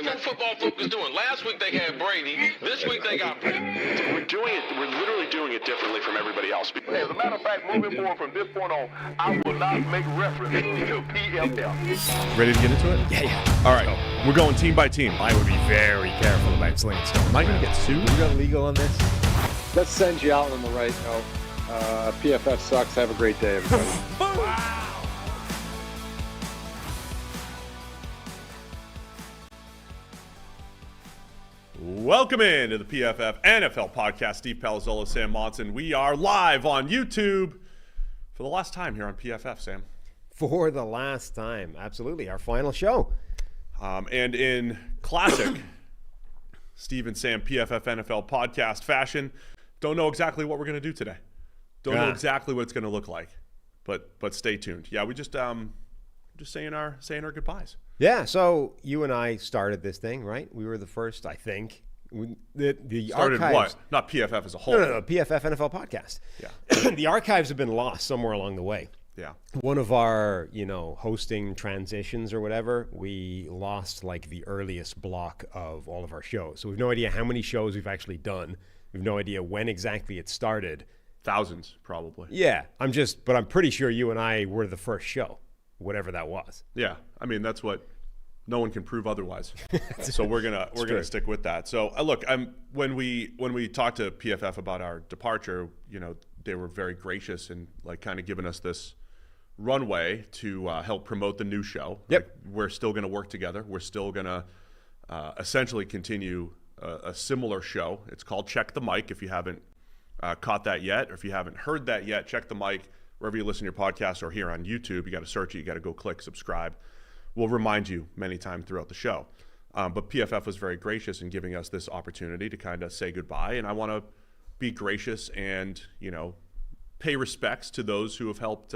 That's Pro Football Focus doing. Last week they had Brady. This week they got Brady. We're literally doing it differently from everybody else. As a matter of fact, moving forward from this point on, I will not make reference to PFF. Ready to get into it? Yeah. All right. We're going team by team. I would be very careful about slinging stuff. Am I going to get sued? We got legal on this? Let's send you out on the right note. PFF sucks. Have a great day, everybody. Wow. Welcome into the PFF NFL podcast. Steve Palazzolo, Sam Monson. We are live on YouTube for the last time here on PFF, Sam. For the last time. Absolutely. Our final show. And in classic Steve and Sam PFF NFL podcast fashion, don't know exactly what we're going to do today. Don't know exactly what it's going to look like, but stay tuned. Yeah, we just saying our goodbyes. Yeah, so you and I started this thing, right? We were the first, I think. The started archives, what? Not PFF as a whole. No, PFF NFL podcast. Yeah. The archives have been lost somewhere along the way. Yeah. One of our, hosting transitions or whatever, we lost like the earliest block of all of our shows. So we've no idea how many shows we've actually done. We've no idea when exactly it started. Thousands, probably. Yeah, I'm pretty sure you and I were the first show, whatever that was. Yeah, I mean that's what no one can prove otherwise. So we're gonna stick with that. So look, when we talked to PFF about our departure, they were very gracious and like kind of giving us this runway to help promote the new show. Yep, like, we're still gonna work together. We're still gonna essentially continue a similar show. It's called Check the Mic. If you haven't caught that yet, or if you haven't heard that yet, Check the Mic. Wherever you listen to your podcast or here on YouTube, you got to search it. You got to go click subscribe. We'll remind you many times throughout the show. But PFF was very gracious in giving us this opportunity to kind of say goodbye. And I want to be gracious and, pay respects to those who have helped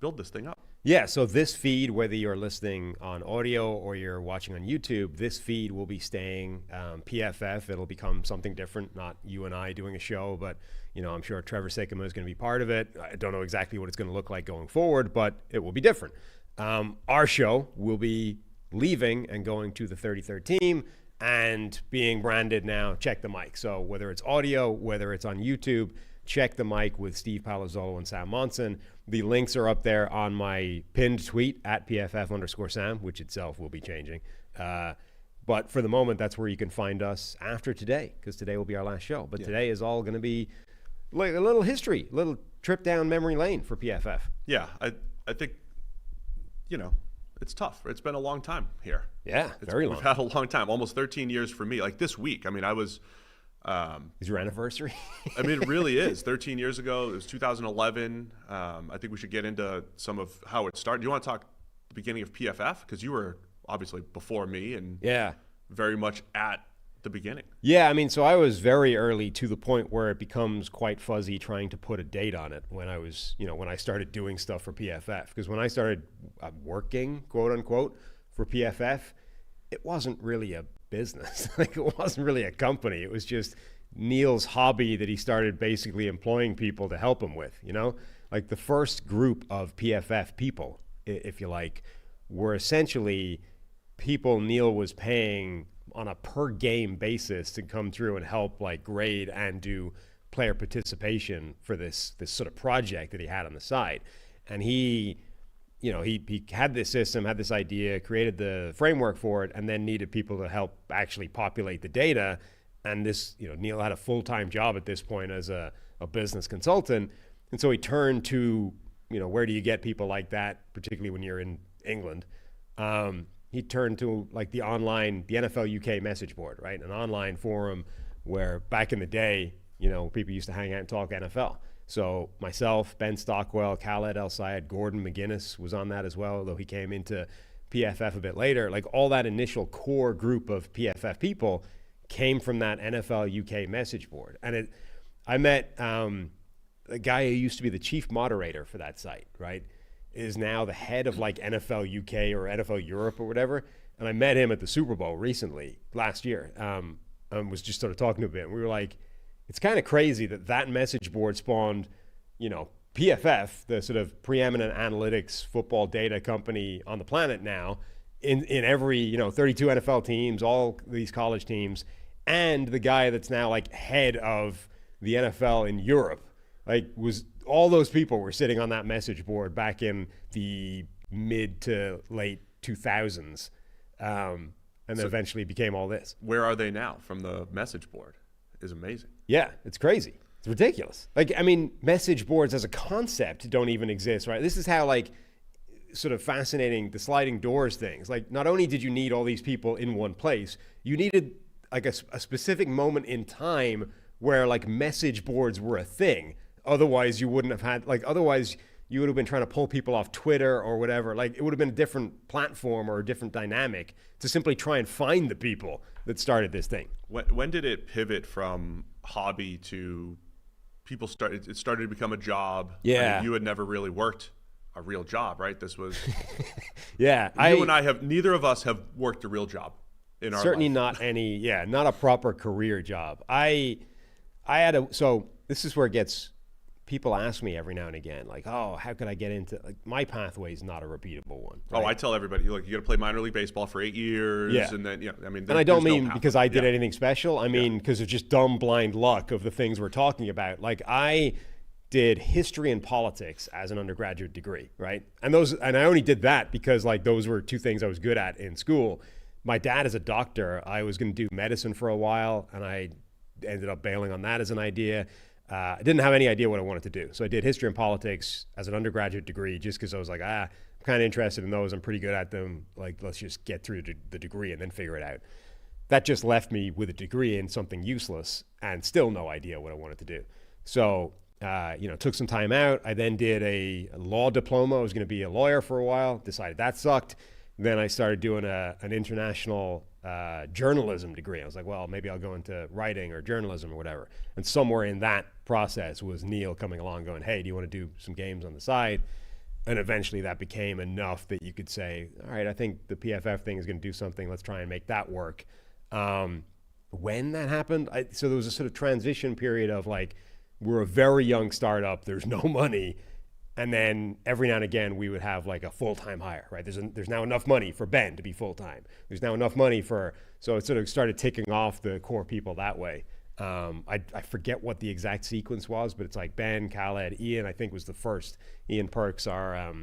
build this thing up. Yeah, so this feed, whether you're listening on audio or you're watching on YouTube, this feed will be staying PFF. It'll become something different, not you and I doing a show, but I'm sure Trevor Sycamore is going to be part of it. I don't know exactly what it's going to look like going forward, but it will be different. Our show will be leaving and going to the 33rd team and being branded now Check the Mic. So whether it's audio, whether it's on YouTube, Check the Mic with Steve Palazzolo and Sam Monson. The links are up there on my pinned tweet at PFF_Sam, which itself will be changing. But for the moment, that's where you can find us after today, because today will be our last show. But today is all going to be like a little history, a little trip down memory lane for PFF. Yeah, I think, it's tough. It's been a long time here. Yeah, very long. We've had a long time, almost 13 years for me. Like this week, I mean, I was... is your anniversary? I mean, it really is. 13 years ago, it was 2011. I think we should get into some of how it started. Do you want to talk the beginning of PFF? Because you were obviously before me and very much at the beginning. Yeah, I mean, so I was very early to the point where it becomes quite fuzzy trying to put a date on it when I was, when I started doing stuff for PFF. Because when I started working, quote unquote, for PFF, it wasn't really a business. Like it wasn't really a company. It was just Neil's hobby that he started basically employing people to help him with, like the first group of PFF people, if you like, were essentially people Neil was paying on a per game basis to come through and help like grade and do player participation for this sort of project that he had on the side. And he had this system, had this idea, created the framework for it, and then needed people to help actually populate the data. And this, Neil had a full-time job at this point as a business consultant. And so he turned to, where do you get people like that, particularly when you're in England? He turned to like the NFL UK message board, right? An online forum where back in the day, people used to hang out and talk NFL. So myself, Ben Stockwell, Khaled El-Sayed, Gordon McGuinness was on that as well, although he came into PFF a bit later. Like all that initial core group of PFF people came from that NFL UK message board. And I met a guy who used to be the chief moderator for that site, right? Is now the head of like NFL UK or NFL Europe or whatever. And I met him at the Super Bowl recently, last year, and was just sort of talking to him a bit. And we were like, it's kind of crazy that message board spawned, PFF, the sort of preeminent analytics football data company on the planet now, in every 32 NFL teams, all these college teams, and the guy that's now like head of the NFL in Europe, like was all those people were sitting on that message board back in the mid to late 2000s, and then eventually became all this. Where are they now from the message board? Is amazing. Yeah, it's crazy. It's ridiculous. Like, I mean, message boards as a concept don't even exist, right? This is how like sort of fascinating the sliding doors things. Like, not only did you need all these people in one place, you needed like a specific moment in time where like message boards were a thing. Otherwise, you wouldn't have had, like, otherwise you would have been trying to pull people off Twitter or whatever. Like, it would have been a different platform or a different dynamic to simply try and find the people that started this thing. When did it pivot from hobby to people started? It started to become a job. Yeah. I mean, you had never really worked a real job, right? This was. Yeah. You and I have, neither of us have worked a real job in our certainly life. not a proper career job. So this is where it gets, people ask me every now and again, like, oh, how could I get into, like, my pathway is not a repeatable one. Right? Oh, I tell everybody, look, you got to play minor league baseball for 8 years. Yeah. And then, I mean, and I don't mean no because I did yeah. anything special. I mean, because of just dumb, blind luck of the things we're talking about. Like, I did history and politics as an undergraduate degree, right? And I only did that because, like, those were two things I was good at in school. My dad is a doctor. I was going to do medicine for a while, and I ended up bailing on that as an idea. I didn't have any idea what I wanted to do. So I did history and politics as an undergraduate degree just because I was like, I'm kind of interested in those. I'm pretty good at them. Like, let's just get through the degree and then figure it out. That just left me with a degree in something useless and still no idea what I wanted to do. So, took some time out. I then did a law diploma. I was going to be a lawyer for a while, decided that sucked. Then I started doing an international journalism degree. I was like, well, maybe I'll go into writing or journalism or whatever. And somewhere in that process was Neil coming along going, hey, do you want to do some games on the side? And eventually that became enough that you could say, all right, I think the PFF thing is going to do something. Let's try and make that work. When that happened, so there was a sort of transition period of like, we're a very young startup. There's no money. And then every now and again, we would have like a full-time hire, right? There's now enough money for Ben to be full-time. There's now enough money so it sort of started ticking off the core people that way. I forget what the exact sequence was, but it's like Ben, Khaled, Ian, I think was the first. Ian Perks, our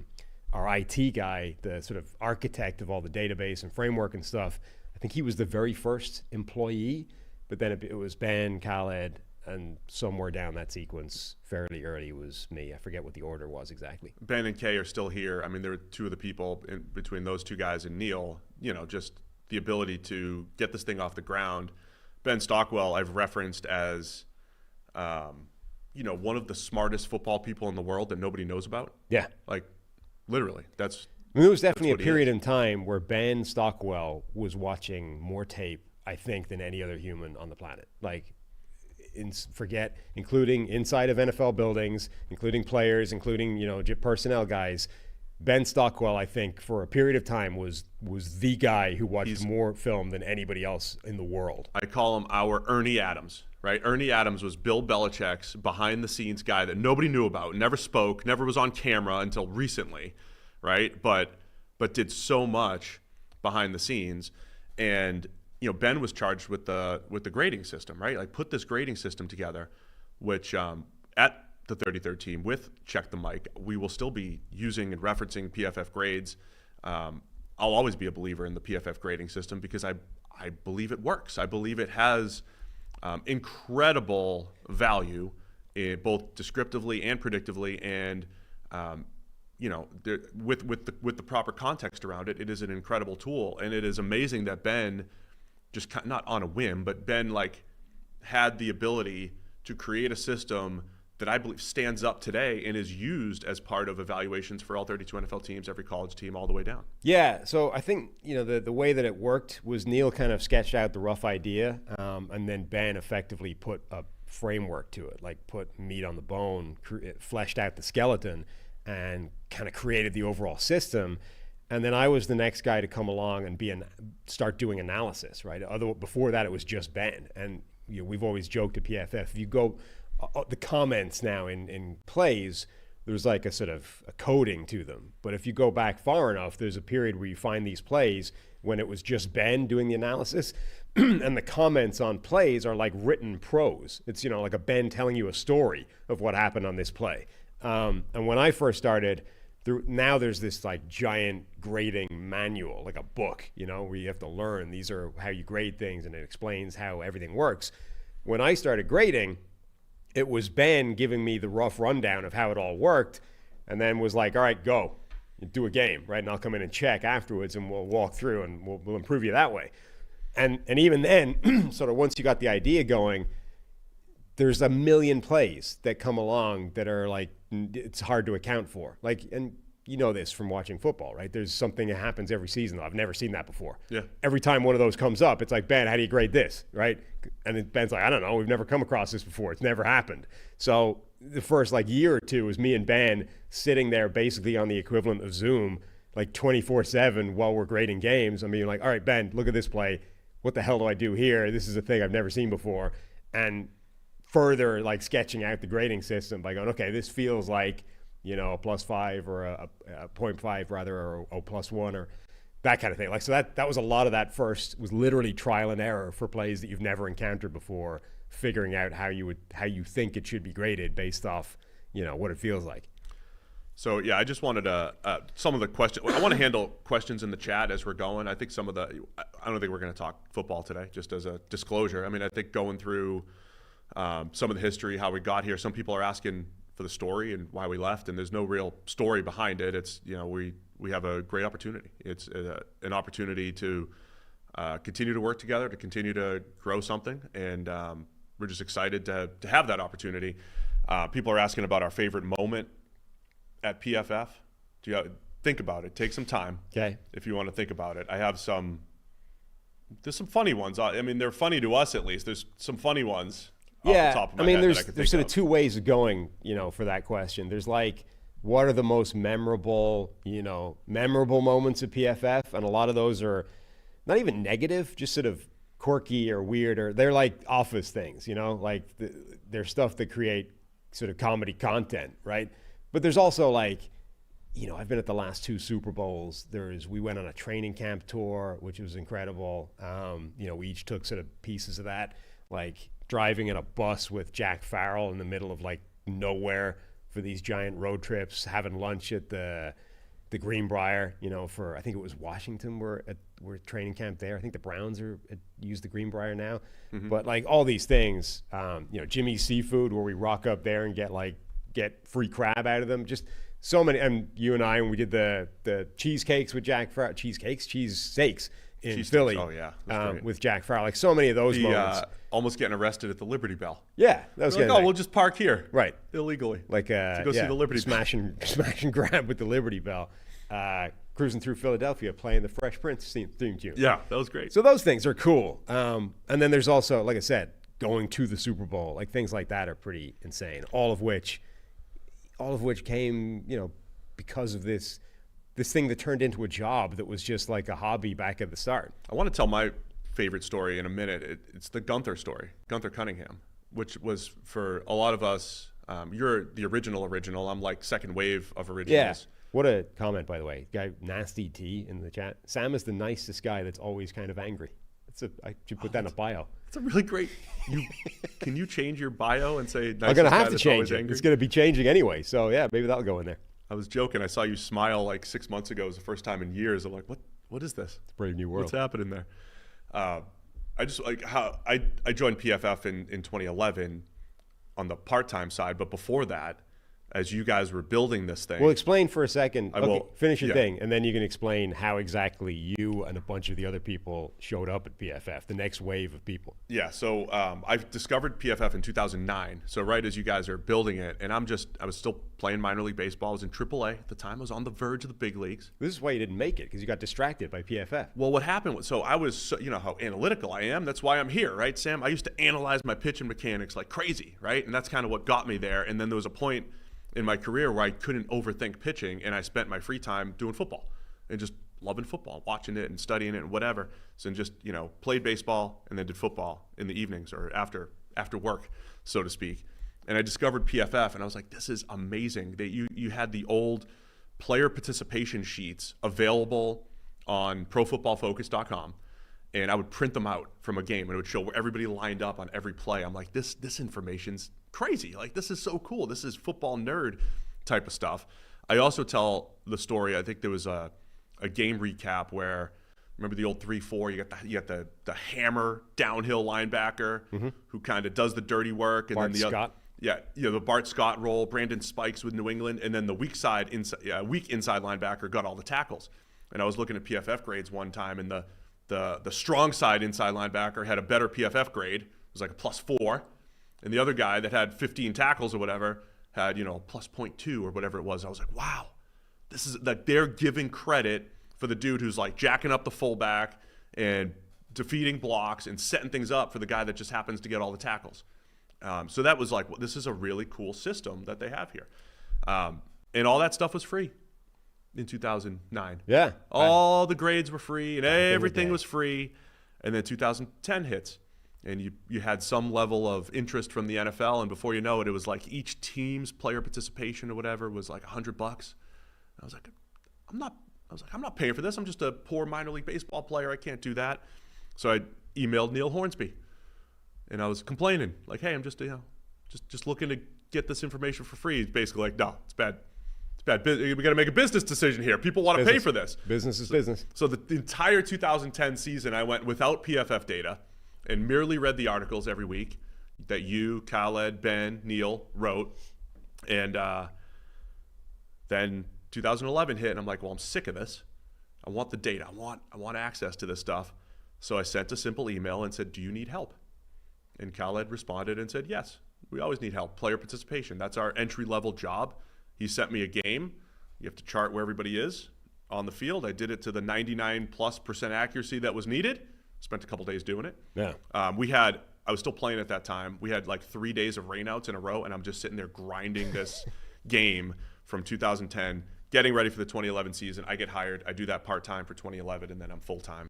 IT guy, the sort of architect of all the database and framework and stuff. I think he was the very first employee, but then it was Ben, Khaled, and somewhere down that sequence fairly early was me. I forget what the order was exactly. Ben and Kay are still here. I mean, there were two of the people between those two guys and Neil, just the ability to get this thing off the ground. Ben Stockwell, I've referenced as, one of the smartest football people in the world that nobody knows about. Yeah. Like, literally, that's. I mean, there was definitely a period in time where Ben Stockwell was watching more tape, I think, than any other human on the planet. Like, including inside of NFL buildings, including players, including personnel guys. Ben Stockwell, I think, for a period of time was the guy who watched more film than anybody else in the world. I call him our Ernie Adams, right? Ernie Adams was Bill Belichick's behind-the-scenes guy that nobody knew about, never spoke, never was on camera until recently, right? But did so much behind the scenes, and Ben was charged with the grading system, right? Like, put this grading system together, which at the 33rd team with Check the Mic, we will still be using and referencing PFF grades. I'll always be a believer in the PFF grading system because I believe it works. I believe it has incredible value, both descriptively and predictively, and with the proper context around it, it is an incredible tool, and it is amazing that Ben, just not on a whim, but Ben had the ability to create a system that I believe stands up today and is used as part of evaluations for all 32 NFL teams, every college team, all the way down. Yeah, so I think the way that it worked was Neil kind of sketched out the rough idea, and then Ben effectively put a framework to it, like put meat on the bone, fleshed out the skeleton, and kind of created the overall system. And then I was the next guy to come along and start doing analysis, right? Before that, it was just Ben. And we've always joked at PFF, if you go, the comments now in plays there's like a sort of a coding to them. But if you go back far enough, there's a period where you find these plays when it was just Ben doing the analysis and the comments on plays are like written prose. It's, you know, like a Ben telling you a story of what happened on this play. And when I first started, now there's this like giant grading manual, like a book, you know, where you have to learn these are how you grade things and it explains how everything works. When I started grading, it was Ben giving me the rough rundown of how it all worked and then was like, all right, go do a game, right? And I'll come in and check afterwards and we'll walk through and we'll improve you that way. And even then, sort of once you got the idea going, there's a million plays that come along that are like, it's hard to account for. Like, and you know this from watching football, right? There's something that happens every season. I've never seen that before. Yeah. Every time one of those comes up, it's like, Ben, how do you grade this, right? And then Ben's like, I don't know. We've never come across this before. It's never happened. So the first like year or two was me and Ben sitting there basically on the equivalent of Zoom, like 24/7 while we're grading games. I mean, like, all right, Ben, look at this play. What the hell do I do here? This is a thing I've never seen before. And further like sketching out the grading system by going, okay, this feels like, you know, a +5 or a 0.5 rather, or a +1 or that kind of thing. Like, so that was a lot of that first was literally trial and error for plays that you've never encountered before, figuring out how you think it should be graded based off, you know, what it feels like. So yeah, I just wanted to some of the questions. I want to handle questions in the chat as we're going. I think I don't think we're going to talk football today, just as a disclosure. I mean, I think going through some of the history, how we got here. Some people are asking for the story and why we left, and there's no real story behind it. It's, you know, we have a great opportunity. It's an opportunity to continue to work together, to continue to grow something, and we're just excited to have that opportunity. People are asking about our favorite moment at PFF. Do you think about it? Take some time. Okay. If you want to think about it, I have some. There's some funny ones. I mean, they're funny to us at least. There's some funny ones. Yeah, I mean, there's sort of two ways of going, you know, for that question. There's like, what are the most memorable moments of PFF? And a lot of those are not even negative, just sort of quirky or weird, or they're like office things, you know, like they're stuff that create sort of comedy content, right? But there's also like, you know, I've been at the last 2 Super Bowls. We went on a training camp tour, which was incredible. You know, we each took sort of pieces of that, like driving in a bus with Jack Farrell in the middle of like nowhere for these giant road trips, having lunch at the Greenbrier, you know, for, I think it was Washington, we're training camp there. I think the Browns use the Greenbrier now. Mm-hmm. But like all these things, you know, Jimmy's Seafood, where we rock up there and get free crab out of them. Just so many. And you and I, when we did the cheesecakes with Jack Farrell, cheesesteaks in Philly. Oh yeah, with Jack Farrell, like so many of those moments. Almost getting arrested at the Liberty Bell. Yeah, that was like, we'll just park here, right, illegally, like to go see the Liberty smash and grab with the Liberty Bell, cruising through Philadelphia, playing the Fresh Prince theme tune. Yeah, that was great. So those things are cool. And then there's also, like I said, going to the Super Bowl, like things like that are pretty insane. All of which came, you know, because of this thing that turned into a job that was just like a hobby back at the start. I want to tell my favorite story in a minute. It's the Gunther story, Gunther Cunningham, which was for a lot of us. You're the original. I'm like second wave of originals. Yeah. What a comment, by the way. Guy Nasty T in the chat. Sam is the nicest guy that's always kind of angry. I should put that in a bio. It's a really great. Can you change your bio and say? I'm gonna have to change it. It's gonna be changing anyway. So yeah, maybe that'll go in there. I was joking. I saw you smile like 6 months ago. It was the first time in years. I'm like, what is this? It's a brave new world. What's happening there? I just like how I joined PFF in 2011 on the part-time side, but before that, as you guys were building this thing. Well, explain for a second. Finish your thing, and then you can explain how exactly you and a bunch of the other people showed up at PFF, the next wave of people. Yeah, so I discovered PFF in 2009, so right as you guys are building it, and I was still playing minor league baseball. I was in AAA at the time. I was on the verge of the big leagues. This is why you didn't make it, because you got distracted by PFF. Well, what happened was, so I was, you know how analytical I am. That's why I'm here, right, Sam? I used to analyze my pitch and mechanics like crazy, right? And that's kind of what got me there. And then there was a point in my career where I couldn't overthink pitching, and I spent my free time doing football and just loving football, watching it and studying it and whatever. So just, you know, played baseball and then did football in the evenings or after work, so to speak. and I discovered PFF, and I was like, this is amazing. That you had the old player participation sheets available on ProFootballFocus.com, and I would print them out from a game, and it would show where everybody lined up on every play. I'm like, this information's crazy. Like, this is so cool. This is football nerd type of stuff. I also tell the story. I think there was a game recap where, remember the old 3-4? You got the hammer downhill linebacker who kind of does the dirty work, and Bart then the Scott. the Bart Scott role, Brandon Spikes with New England, and then the weak inside linebacker got all the tackles. And I was looking at PFF grades one time, and the strong side inside linebacker had a better PFF grade. It was like a +4, and the other guy that had 15 tackles or whatever had +0.2 or whatever it was. I was like, wow, this is like they're giving credit for the dude who's like jacking up the fullback and defeating blocks and setting things up for the guy that just happens to get all the tackles. So that was like, well, this is a really cool system that they have here. And all that stuff was free in 2009. Yeah. All the grades were free and everything was free. And then 2010 hits, and you had some level of interest from the NFL, and before you know it, it was like each team's player participation or whatever was like $100. I was like, I'm not paying for this. I'm just a poor minor league baseball player. I can't do that. So I emailed Neil Hornsby, and I was complaining, like, hey, I'm just looking to get this information for free. He's basically like, no, it's bad. It's bad. We got to make a business decision here. People want to pay for this. Business is business. So the entire 2010 season, I went without PFF data and merely read the articles every week that you, Khaled, Ben, Neil wrote. And then 2011 hit, and I'm like, well, I'm sick of this. I want the data. I want access to this stuff. So I sent a simple email and said, do you need help? And Khaled responded and said, yes, we always need help. Player participation. That's our entry-level job. He sent me a game. You have to chart where everybody is on the field. I did it to the 99+% accuracy that was needed. Spent a couple days doing it. Yeah. I was still playing at that time. We had like 3 days of rainouts in a row, and I'm just sitting there grinding this game from 2010, getting ready for the 2011 season. I get hired. I do that part-time for 2011, and then I'm full-time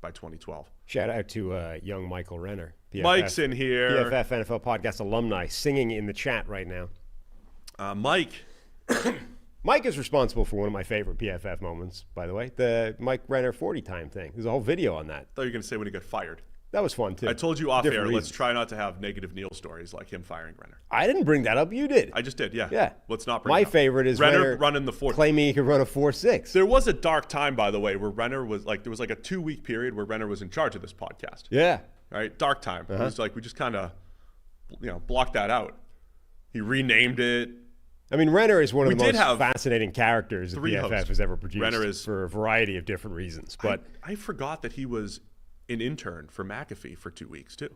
by 2012. Shout out to young Michael Renner. PFF, Mike's in here. PFF NFL Podcast alumni singing in the chat right now. Mike is responsible for one of my favorite PFF moments, by the way. The Mike Renner 40 time thing. There's a whole video on that. I thought you were going to say when he got fired. That was fun, too. I told you off air, Different let's reasons. try not to have negative Neil stories like him firing Renner. I didn't bring that up. You did. I just did, yeah. Yeah. Let's not bring My it up. favorite is Renner running the 40. claiming he could run a 4.6. There was a dark time, by the way, where Renner was like, there was like a 2-week period where Renner was in charge of this podcast. Yeah. Right? Dark time. It was like, we just kind of, blocked that out. He renamed it. I mean, Renner is one of We the did most have fascinating characters that 3 PFF hosts. has ever produced. Renner is- for a variety of different reasons. But I forgot that he was an intern for McAfee for 2 weeks, too.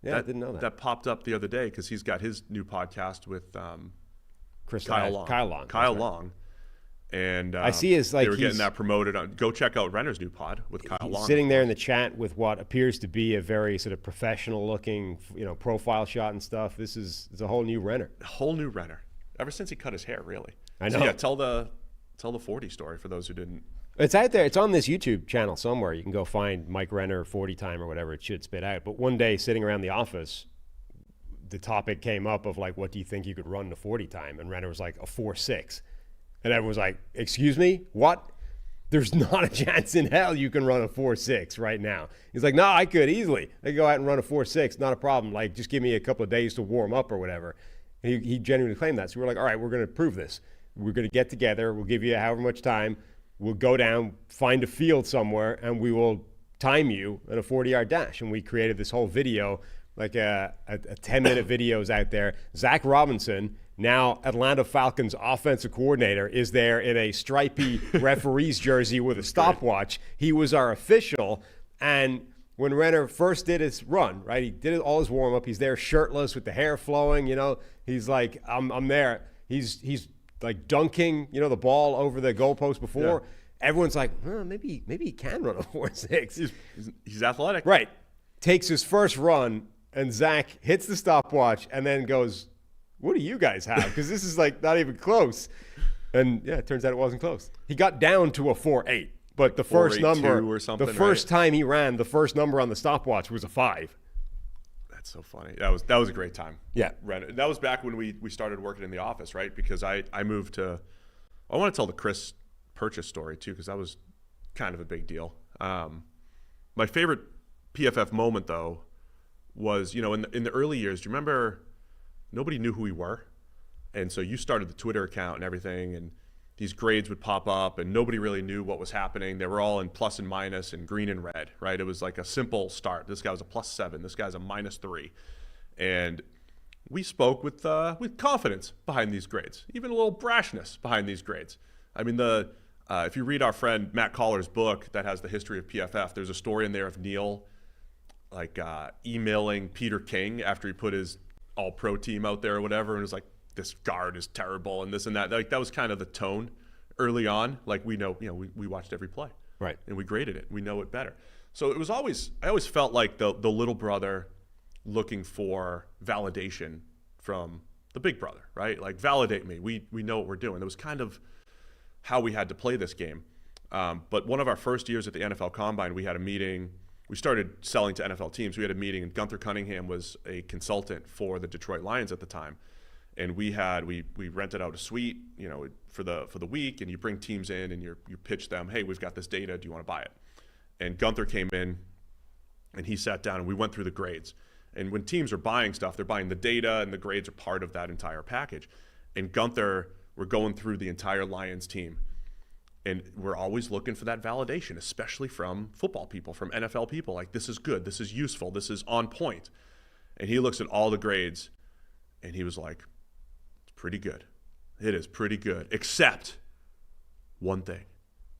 yeah, I didn't know that. That popped up the other day because he's got his new podcast with Chris Kyle Long. Kyle Long. Kyle that's right. Long. And I see his, like, they were getting he's- that promoted on. Go check out Renner's new pod with Kyle He's Long. sitting there in the chat with what appears to be a very sort of professional-looking, profile shot and stuff. It's a whole new Renner. A whole new Renner. Ever since he cut his hair, really. I So know. yeah, tell the 40 story for those who didn't. It's out there. It's on this YouTube channel somewhere. You can go find Mike Renner 40 time or whatever it should spit out. But one day, sitting around the office, the topic came up of like, what do you think you could run the 40 time? And Renner was like a 4.6, and everyone was like, "Excuse me, what? There's not a chance in hell you can run a 4.6 right now." He's like, "No, I could easily. I could go out and run a 4.6, not a problem. Like, just give me a couple of days to warm up or whatever." And he genuinely claimed that. So we're like, "All right, we're going to prove this. We're going to get together. We'll give you however much time. We'll go down, find a field somewhere, and we will time you in a 40-yard dash." And we created this whole video, like a 10-minute videos out there. Zach Robinson, now Atlanta Falcons offensive coordinator, is there in a stripy referee's jersey with a stopwatch. He was our official. And when Renner first did his run, right, he did all his warm-up. He's there shirtless with the hair flowing, He's like, I'm there. He's like dunking, the ball over the goalpost before. Yeah. Everyone's like, maybe he can run a 4.6. He's athletic. Right. Takes his first run, and Zach hits the stopwatch and then goes, "What do you guys have? Because this is like not even close." And yeah, it turns out it wasn't close. He got down to a 4.8, but the first 4.82 number, or something, the first right? time he ran, the first number on the stopwatch was a 5. That's so funny. That was a great time. Yeah. That was back when we started working in the office, right? Because I moved to. I want to tell the Chris purchase story too, because that was kind of a big deal. My favorite PFF moment though was, in the early years. Do you remember? Nobody knew who we were, and so you started the Twitter account and everything, and these grades would pop up, and nobody really knew what was happening. They were all in plus and minus and green and red, right? It was like a simple start. This guy was a +7. This guy's a -3, and we spoke with confidence behind these grades, even a little brashness behind these grades. I mean, if you read our friend Matt Collar's book that has the history of PFF, there's a story in there of Neil emailing Peter King after he put his all-pro team out there or whatever, and it was like, this guard is terrible and this and that. Like, that was kind of the tone early on. Like, we watched every play, right, and we graded it. We know it better. So it was I always felt like the little brother looking for validation from the big brother, right? Like, validate me. We know what we're doing. That was kind of how we had to play this game. But one of our first years at the NFL Combine, we had a meeting. We started selling to NFL teams. We had a meeting, and Gunther Cunningham was a consultant for the Detroit Lions at the time. And we rented out a suite, for the week, and you bring teams in and you pitch them, hey, we've got this data. Do you want to buy it? And Gunther came in, and he sat down, and we went through the grades. And when teams are buying stuff, they're buying the data, and the grades are part of that entire package. And Gunther, we're going through the entire Lions team, and we're always looking for that validation, especially from football people, from NFL people. Like, this is good, this is useful, this is on point. And he looks at all the grades, and he was like, pretty good. It is pretty good, except one thing.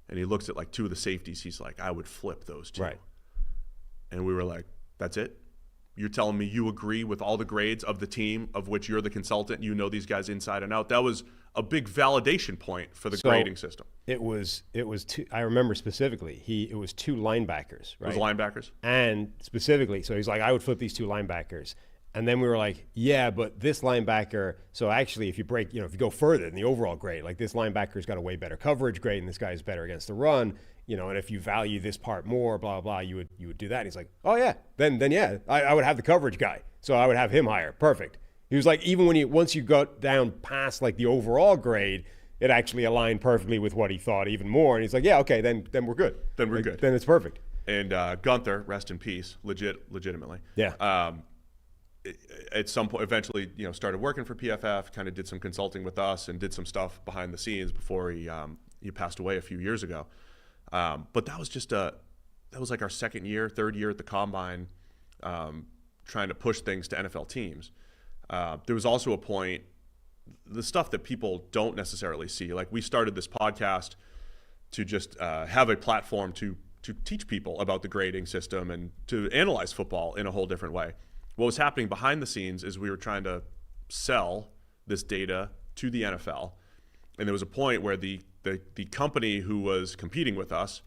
And he looks at like two of the safeties. He's like, I would flip those two. Right. And we were like, that's it? You're telling me you agree with all the grades of the team of which you're the consultant? You know these guys inside and out. That was a big validation point for the grading system. It was two. I remember specifically. It was two linebackers. Right. It was linebackers. And specifically, so he's like, I would flip these two linebackers. And then we were like, yeah, but this linebacker, so actually if you break, if you go further in the overall grade, like this linebacker's got a way better coverage grade and this guy's better against the run, and if you value this part more, blah, blah, you would do that. And he's like, oh yeah, then yeah, I would have the coverage guy. So I would have him higher. Perfect. He was like, even once you got down past like the overall grade, it actually aligned perfectly with what he thought even more. And he's like, yeah, okay, then we're good. Then we're good. Then it's perfect. And Gunther, rest in peace, legitimately. Yeah. At some point, eventually, started working for PFF, kind of did some consulting with us and did some stuff behind the scenes before he passed away a few years ago. But that was like our second year, third year at the Combine, trying to push things to NFL teams. There was also a point, the stuff that people don't necessarily see, like we started this podcast to just have a platform to teach people about the grading system and to analyze football in a whole different way. What was happening behind the scenes is we were trying to sell this data to the NFL, and there was a point where the company who was competing with us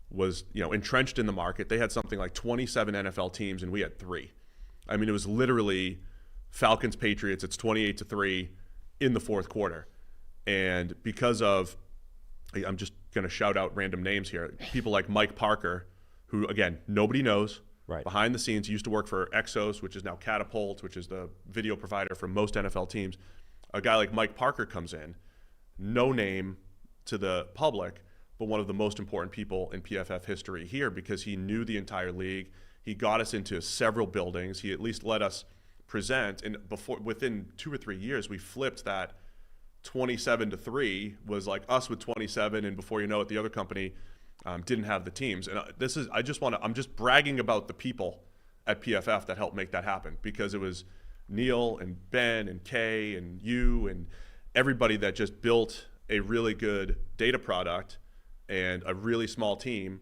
was entrenched in the market. They had something like 27 NFL teams, and we had 3. I mean, it was literally Falcons Patriots. It's 28-3 in the fourth quarter, and because of, I'm just going to shout out random names here, people like Mike Parker, who again nobody knows. Right. Behind the scenes, he used to work for Exos, which is now Catapult, which is the video provider for most NFL teams. A guy like Mike Parker comes in, no name to the public, but one of the most important people in PFF history here because he knew the entire league. He got us into several buildings. He at least let us present. And within 2 or 3 years, we flipped that 27-3 was like us with 27, and before you know it, the other company didn't have the teams. And I'm just bragging about the people at PFF that helped make that happen, because it was Neil and Ben and Kay and you and everybody that just built a really good data product, and a really small team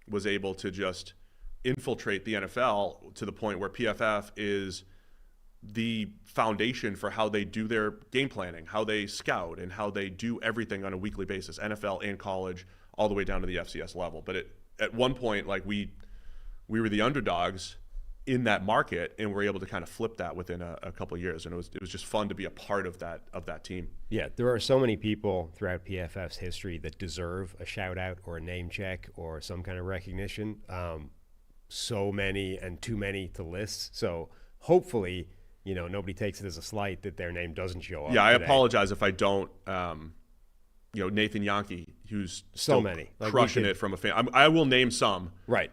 was able to just infiltrate the NFL to the point where PFF is the foundation for how they do their game planning, how they scout, and how they do everything on a weekly basis, NFL and college, all the way down to the FCS level. But at one point, like we were the underdogs in that market, and we're able to kind of flip that within a couple of years. And it was just fun to be a part of that team. Yeah, there are so many people throughout PFF's history that deserve a shout out or a name check or some kind of recognition. So many and too many to list. So hopefully, nobody takes it as a slight that their name doesn't show up. Yeah, I today. apologize if I don't. Nathan Yankee, who's still many crushing it from a fan. I will name some. Right.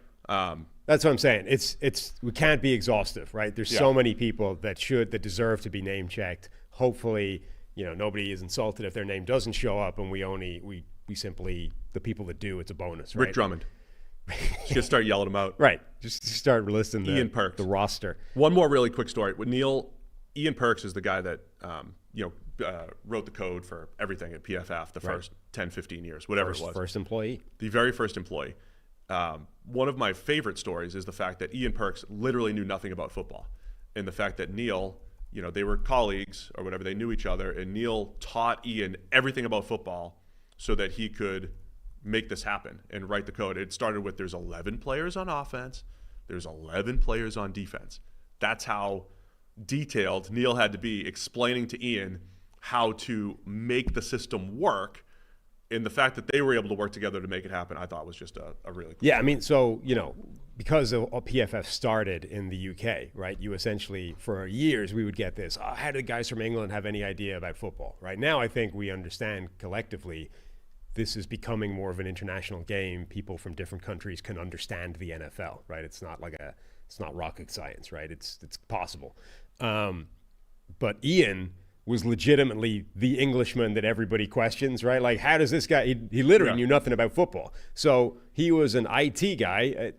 That's what I'm saying. It's we can't be exhaustive, right? There's so many people that deserve to be name checked. Hopefully, nobody is insulted if their name doesn't show up, and we simply, the people that do, it's a bonus, right? Rick Drummond. Just gonna start yelling them out. Right. Just start listing Ian Perks, the roster. One more really quick story with Neil. Ian Perks is the guy that wrote the code for everything at PFF the first 10, 15 years, whatever it was. First employee. The very first employee. One of my favorite stories is the fact that Ian Perks literally knew nothing about football, and the fact that Neil, they were colleagues or whatever, they knew each other, and Neil taught Ian everything about football so that he could make this happen and write the code. It started with there's 11 players on offense, there's 11 players on defense. That's how detailed Neil had to be explaining to Ian how to make the system work. And the fact that they were able to work together to make it happen, I thought was just a really cool I mean, so, because PFF started in the UK, right, you essentially, for years, we would get this, how do the guys from England have any idea about football? Right now, I think we understand collectively this is becoming more of an international game. People from different countries can understand the NFL, right? It's not rocket science, right? It's possible. But Ian was legitimately the Englishman that everybody questions, right? Like, how does this guy, he literally knew nothing about football. So he was an IT guy,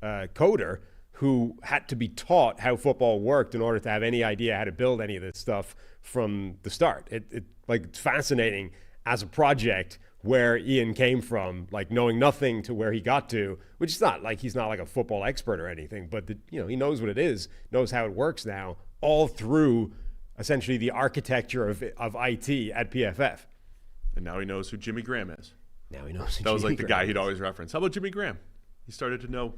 a coder who had to be taught how football worked in order to have any idea how to build any of this stuff from the start. It's fascinating as a project where Ian came from, like knowing nothing to where he got to, which is not like he's not like a football expert or anything, but he knows what it is, knows how it works now, all through essentially the architecture of IT at PFF. And now he knows who Jimmy Graham is. Now he knows who that was Jimmy like the Graham guy he'd always reference. How about Jimmy Graham? He started to know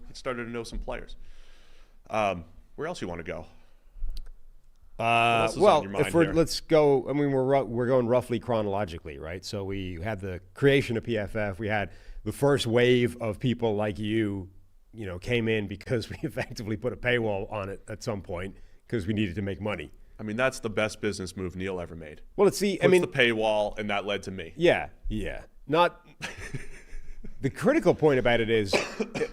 some players. Where else you want to go? Let's go. I mean, we're going roughly chronologically, right? So we had the creation of PFF. We had the first wave of people like you came in because we effectively put a paywall on it at some point because we needed to make money. I mean, that's the best business move Neil ever made. Well, Puts the paywall, and that led to me. Yeah. Not the critical point about it is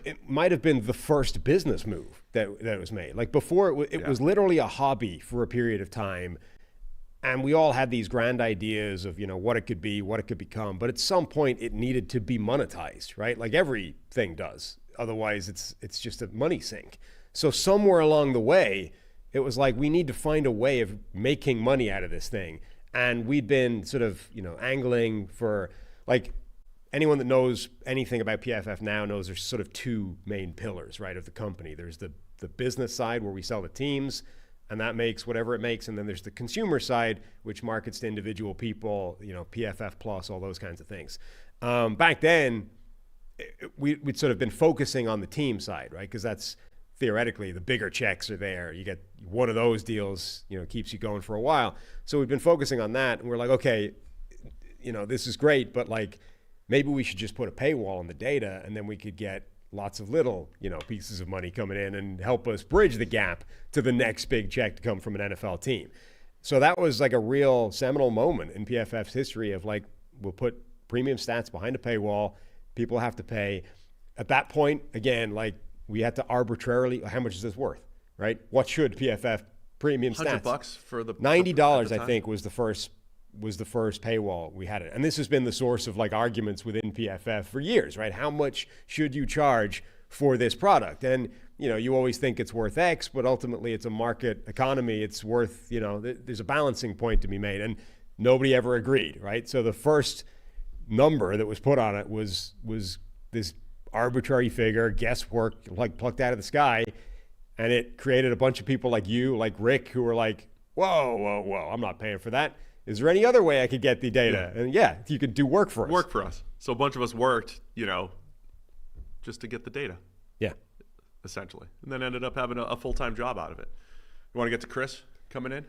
it might have been the first business move that was made. Like before, it was literally a hobby for a period of time, and we all had these grand ideas of what it could be, what it could become. But at some point, it needed to be monetized, right? Like everything does. Otherwise, it's just a money sink. So somewhere along the way, it was like, we need to find a way of making money out of this thing. And we'd been sort of, angling for, like, anyone that knows anything about PFF now knows there's sort of two main pillars, right, of the company. There's the business side where we sell the teams, and that makes whatever it makes. And then there's the consumer side, which markets to individual people, PFF Plus, all those kinds of things. Back then, we'd sort of been focusing on the team side, right, because that's theoretically the bigger checks are there. You get one of those deals, keeps you going for a while. So we've been focusing on that, and we're like, okay, this is great, but like maybe we should just put a paywall on the data, and then we could get lots of little, pieces of money coming in and help us bridge the gap to the next big check to come from an NFL team. So that was like a real seminal moment in PFF's history of like, we'll put premium stats behind a paywall, people have to pay. At that point, again, like, we had to arbitrarily, how much is this worth, right? What should PFF premium stats? $100 for the $90, I think, was the first paywall we had it. And this has been the source of like arguments within PFF for years, right? How much should you charge for this product? And, you always think it's worth X, but ultimately it's a market economy. It's worth, there's a balancing point to be made. And nobody ever agreed, right? So the first number that was put on it was this arbitrary figure, guesswork, like plucked out of the sky, and it created a bunch of people like you, like Rick, who were like, whoa, I'm not paying for that. Is there any other way I could get the data? And you could do work for us. Work for us. So a bunch of us worked, just to get the data. Yeah. Essentially. And then ended up having a full-time job out of it. You want to get to Chris coming in?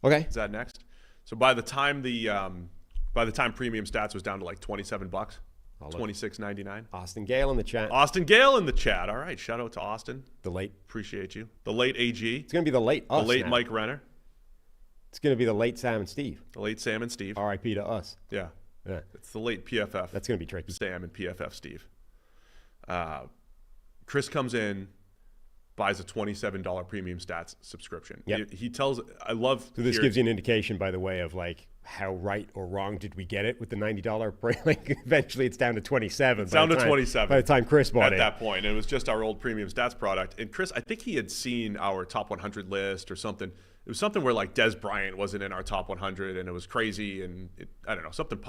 Okay. Is that next? So by the time premium stats was down to like $27, $26.99. Austin Gale in the chat. Austin Gale in the chat. All right, shout out to Austin. The late. Appreciate you. The late AG. It's going to be the late us The late now. Mike Renner. It's going to be the late Sam and Steve. The late Sam and Steve. R.I.P. to us. Yeah. Yeah. It's the late PFF. That's going to be tricky. Sam and PFF Steve. Chris comes in, buys a $27 premium stats subscription. Yep. He tells, I love. So this gives you an indication, by the way, of like how right or wrong did we get it with the $90 break? Like eventually it's down to 27. It's down to 27. By the time Chris bought at it. that point. It was just our old premium stats product. And Chris, I think he had seen our top 100 list or something. It was something where like Des Bryant wasn't in our top 100 and it was crazy. And I don't know, something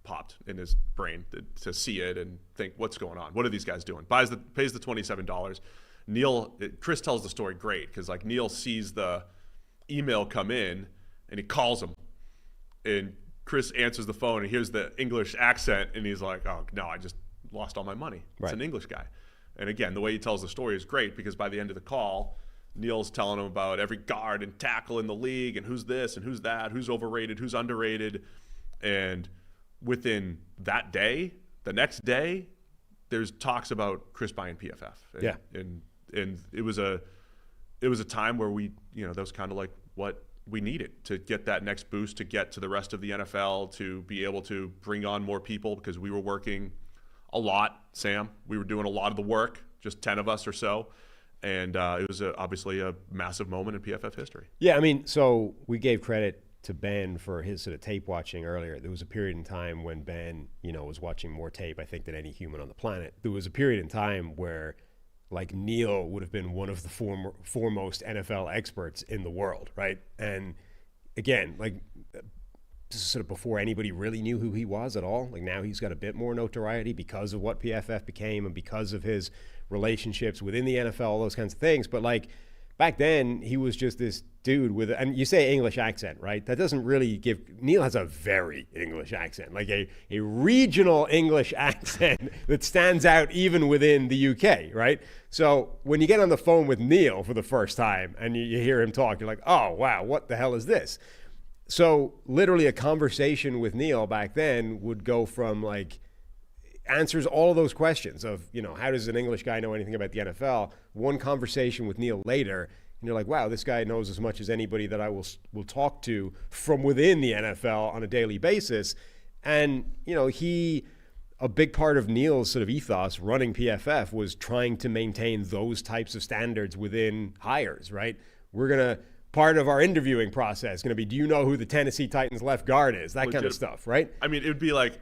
popped in his brain to see it and think, what's going on? What are these guys doing? Pays the $27. Chris tells the story great because like Neil sees the email come in and he calls him. And Chris answers the phone and hears the English accent and he's like, oh, no, I just lost all my money. It's an English guy. And again, the way he tells the story is great because by the end of the call, Neil's telling him about every guard and tackle in the league and who's this and who's that, who's overrated, who's underrated. And within that day, the next day, there's talks about Chris buying PFF. And, and it was a time where we, that was kind of like what we needed to get that next boost, to get to the rest of the NFL, to be able to bring on more people because we were working a lot, Sam. We were doing a lot of the work, just 10 of us or so. And it was obviously a massive moment in PFF history. Yeah, I mean, so we gave credit to Ben for his sort of tape watching earlier. There was a period in time when Ben, was watching more tape, I think, than any human on the planet. There was a period in time where like Neil would have been one of the foremost NFL experts in the world, right? And again, like this is sort of before anybody really knew who he was at all. Like now he's got a bit more notoriety because of what PFF became and because of his relationships within the NFL, all those kinds of things. But like back then, he was just this dude with, and you say English accent, right? That doesn't really give, Neil has a very English accent, like a regional English accent that stands out even within the UK, right? So when you get on the phone with Neil for the first time and you hear him talk, you're like, oh, wow, what the hell is this? So literally a conversation with Neil back then would go from like, answers all of those questions of, how does an English guy know anything about the NFL? One conversation with Neil later, and you're like, wow, this guy knows as much as anybody that I will talk to from within the NFL on a daily basis. And, a big part of Neil's sort of ethos running PFF was trying to maintain those types of standards within hires, right? Part of our interviewing process is going to be, do you know who the Tennessee Titans left guard is? That kind of stuff, right? I mean, it would be like,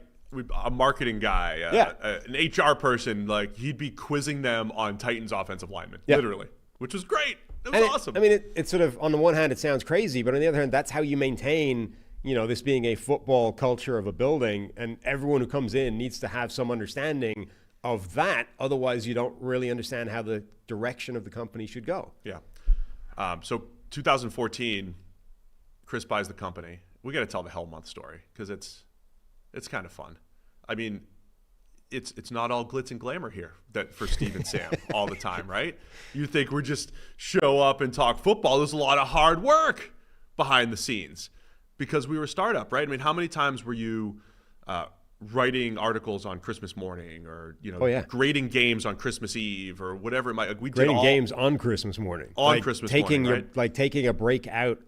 a marketing guy, an HR person, like he'd be quizzing them on Titans offensive linemen, literally, which was great. It was awesome. It's sort of, on the one hand, it sounds crazy, but on the other hand, that's how you maintain, this being a football culture of a building, and everyone who comes in needs to have some understanding of that. Otherwise, you don't really understand how the direction of the company should go. Yeah. So 2014, Chris buys the company. We got to tell the Hell Month story because it's kind of fun. I mean, it's not all glitz and glamour here for Steve and Sam all the time, right? You think we're just show up and talk football. There's a lot of hard work behind the scenes because we were a startup, right? I mean, how many times were you writing articles on Christmas morning or, grading games on Christmas Eve or whatever it might be? Grading games on Christmas morning. Christmas morning, right? Like taking a break out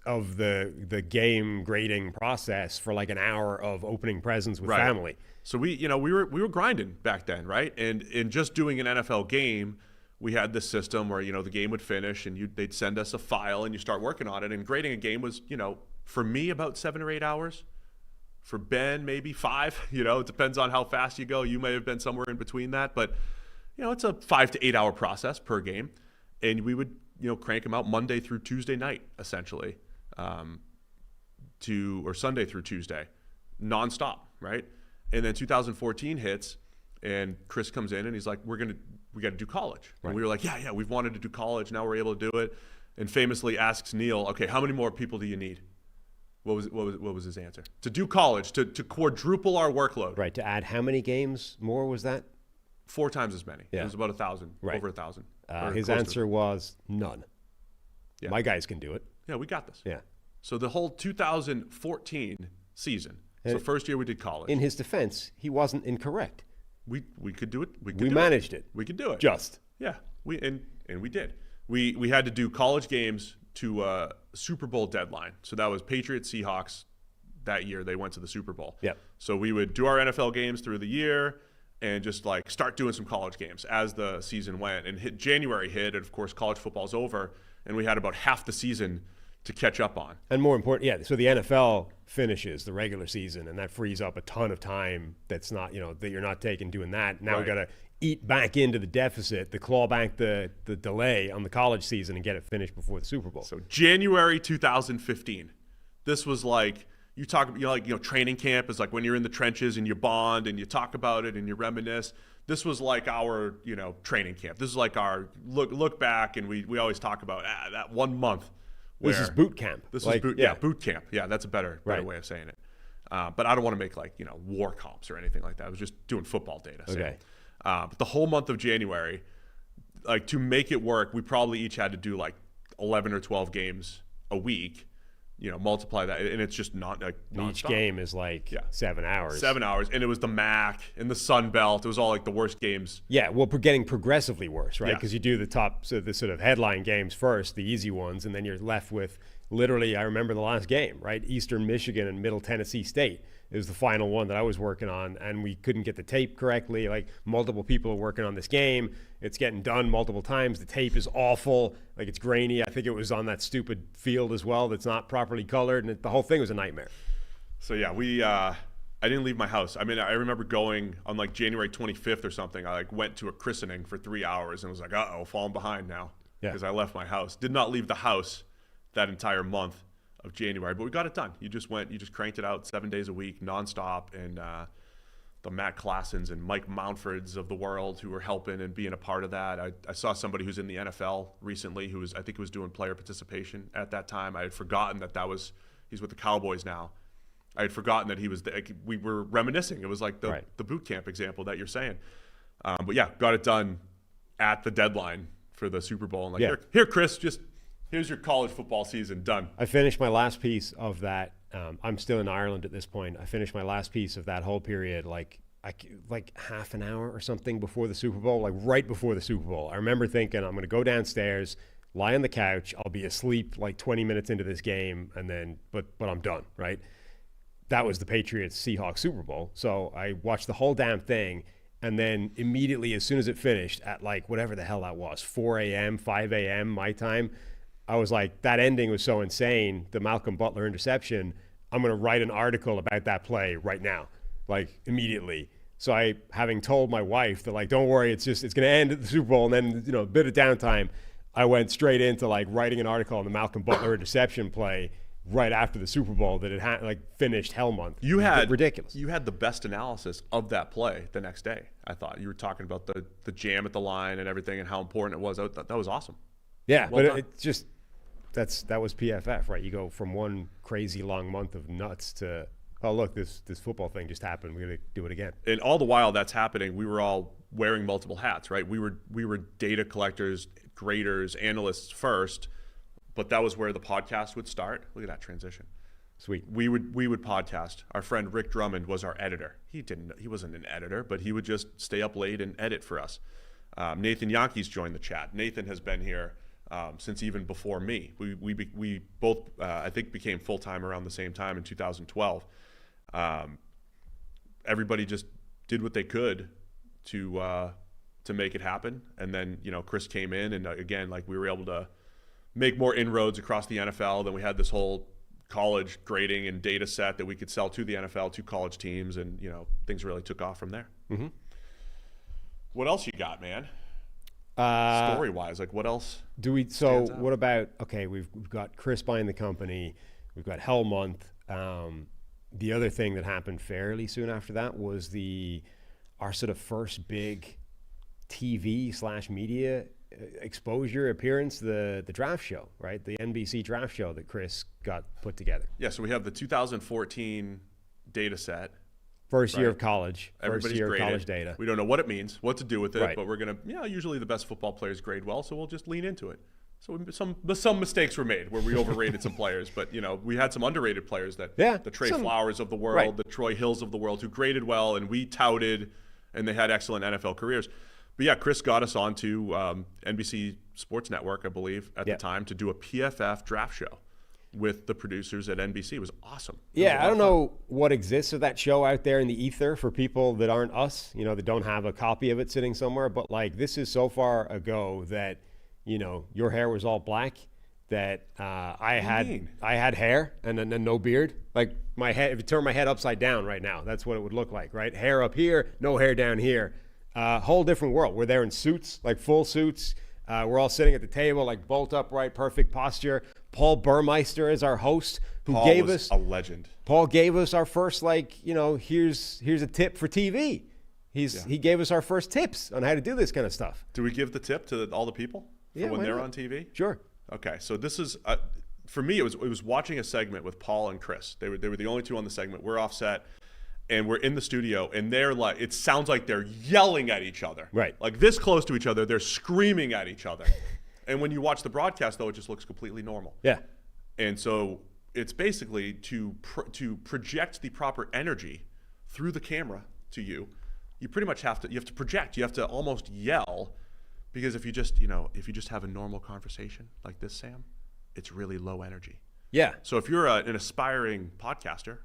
of the game grading process for like an hour of opening presents with family. So we were grinding back then, right? And in just doing an NFL game, we had this system where the game would finish and they'd send us a file and you start working on it. And grading a game was for me about 7 or 8 hours. For Ben, maybe 5. It depends on how fast you go. You may have been somewhere in between that, but it's a 5 to 8 hour process per game, and we would crank them out Monday through Tuesday night, essentially, or Sunday through Tuesday, nonstop, right? And then 2014 hits, and Chris comes in and he's like, "We got to do college." Right. And we were like, "Yeah, we've wanted to do college. Now we're able to do it." And famously asks Neil, "Okay, how many more people do you need?" What was his answer? To do college, to quadruple our workload. Right. To add how many games more was that? 4 times as many. Yeah. It was about 1,000, over 1,000. His answer was none. Yeah. My guys can do it. Yeah, we got this. Yeah. So the whole 2014 season, so first year we did college. In his defense, he wasn't incorrect. We could do it. We managed it. We could do it. Just. Yeah. We did. We had to do college games to Super Bowl deadline. So that was Patriots Seahawks that year. They went to the Super Bowl. Yep. So we would do our NFL games through the year and just like start doing some college games as the season went. And January hit, and of course college football's over, and we had about half the season to catch up on. And more important, yeah, so the NFL finishes the regular season, and that frees up a ton of time that's not, that you're not taking doing that. Now we got to eat back into the deficit, to claw back the delay on the college season and get it finished before the Super Bowl. So January 2015, this was like, you talk, training camp is like when you're in the trenches and you bond and you talk about it and you reminisce. This was like our, training camp. This is like our look back, and we always talk about that 1 month. This is boot camp. This is boot camp. Yeah, that's a better way of saying it. But I don't want to make war comps or anything like that. I was just doing football data. So. Okay. But the whole month of January, to make it work, we probably each had to do 11 or 12 games a week. Multiply that, and it's just not nonstop. Each game is 7 hours. 7 hours, and it was the MAC and the Sun Belt. It was all the worst games. Yeah, well, getting progressively worse, right? Yeah. Because you do the sort of headline games first, the easy ones, and then you're left with literally, I remember the last game, right? Eastern Michigan and Middle Tennessee State. It was the final one that I was working on, and we couldn't get the tape correctly. Multiple people are working on this game. It's getting done multiple times. The tape is awful. It's grainy. I think it was on that stupid field as well that's not properly colored, and the whole thing was a nightmare. So yeah, I didn't leave my house. I mean, I remember going on January 25th or something. I went to a christening for 3 hours and was like, uh-oh, falling behind now, because I left my house. Did not leave the house that entire month of January, but we got it done. You just cranked it out 7 days a week, nonstop, and the Matt Classens and Mike Mountfords of the world who were helping and being a part of that. I saw somebody who's in the NFL recently I think was doing player participation at that time. I had forgotten he's with the Cowboys now. I had forgotten that he was we were reminiscing. It was like the boot camp example that you're saying. But yeah, got it done at the deadline for the Super Bowl. And here, Chris, here's your college football season done. I finished my last piece of that. I'm still in Ireland at this point. I finished my last piece of that whole period, like half an hour or something before the Super Bowl, right before the Super Bowl. I remember thinking, I'm going to go downstairs, lie on the couch. I'll be asleep 20 minutes into this game, and then, but I'm done, right? That was the Patriots-Seahawks Super Bowl. So I watched the whole damn thing, and then immediately, as soon as it finished, at whatever the hell that was, 4 a.m., 5 a.m. my time, I was like, that ending was so insane, the Malcolm Butler interception, I'm going to write an article about that play right now, immediately. So I, having told my wife that don't worry, it's going to end at the Super Bowl, and then, a bit of downtime, I went straight into writing an article on the Malcolm Butler interception play right after the Super Bowl that it had finished hell month. Ridiculous. You had the best analysis of that play the next day. I thought you were talking about the jam at the line and everything and how important it was. That was awesome. Yeah, well, but it just that was PFF, right? You go from one crazy long month of nuts to, oh look, this football thing just happened. We're gonna do it again. And all the while that's happening, we were all wearing multiple hats, right? We were data collectors, graders, analysts first, but that was where the podcast would start. Look at that transition. Sweet. We would podcast. Our friend Rick Drummond was our editor. He wasn't an editor, but he would just stay up late and edit for us. Nathan Yankees joined the chat. Nathan has been here since even before me. We both I think became full time around the same time in 2012. Everybody just did what they could to make it happen, and then Chris came in, and again we were able to make more inroads across the NFL. Then we had this whole college grading and data set that we could sell to the NFL, to college teams, and things really took off from there. Mm-hmm. What else you got, man? Story wise, what else do we? So what about? Okay, we've got Chris buying the company. We've got Hell Month. The other thing that happened fairly soon after that was our sort of first big TV/media exposure appearance, the draft show, right? The NBC draft show that Chris got put together. Yeah, so we have the 2014 data set. First year of college. Everybody's first year graded. of college data. We don't know what it means, what to do with it, right. But we're going to, usually the best football players grade well, so we'll just lean into it. So some mistakes were made where we overrated some players, but we had some underrated players the Trey Flowers of the world, right. The Troy Hills of the world, who graded well, and we touted and they had excellent NFL careers. But yeah, Chris got us onto NBC Sports Network, I believe, at the time to do a PFF draft show with the producers at NBC. It was awesome. I don't know what exists of that show out there in the ether for people that aren't us, that don't have a copy of it sitting somewhere. But like, this is so far ago that, your hair was all black, that I had hair and then no beard. Like my head, if you turn my head upside down right now, that's what it would look like, right? Hair up here, no hair down here. Whole different world. We're there in suits, like full suits. We're all sitting at the table, like bolt upright, perfect posture. Paul Burmeister is our host, who gave us a legend. Paul gave us our first, here's a tip for TV. He gave us our first tips on how to do this kind of stuff. Do we give the tip to all the people when they're on TV? Sure. Okay, so this is for me. It was watching a segment with Paul and Chris. They were the only two on the segment. We're offset. And we're in the studio, and they're like, it sounds like they're yelling at each other. Right. Like this close to each other, they're screaming at each other. And when you watch the broadcast, though, it just looks completely normal. Yeah. And so it's basically to project the proper energy through the camera to you. You pretty much have to project. You have to almost yell, because if you just have a normal conversation like this, Sam, it's really low energy. Yeah. So if you're an aspiring podcaster,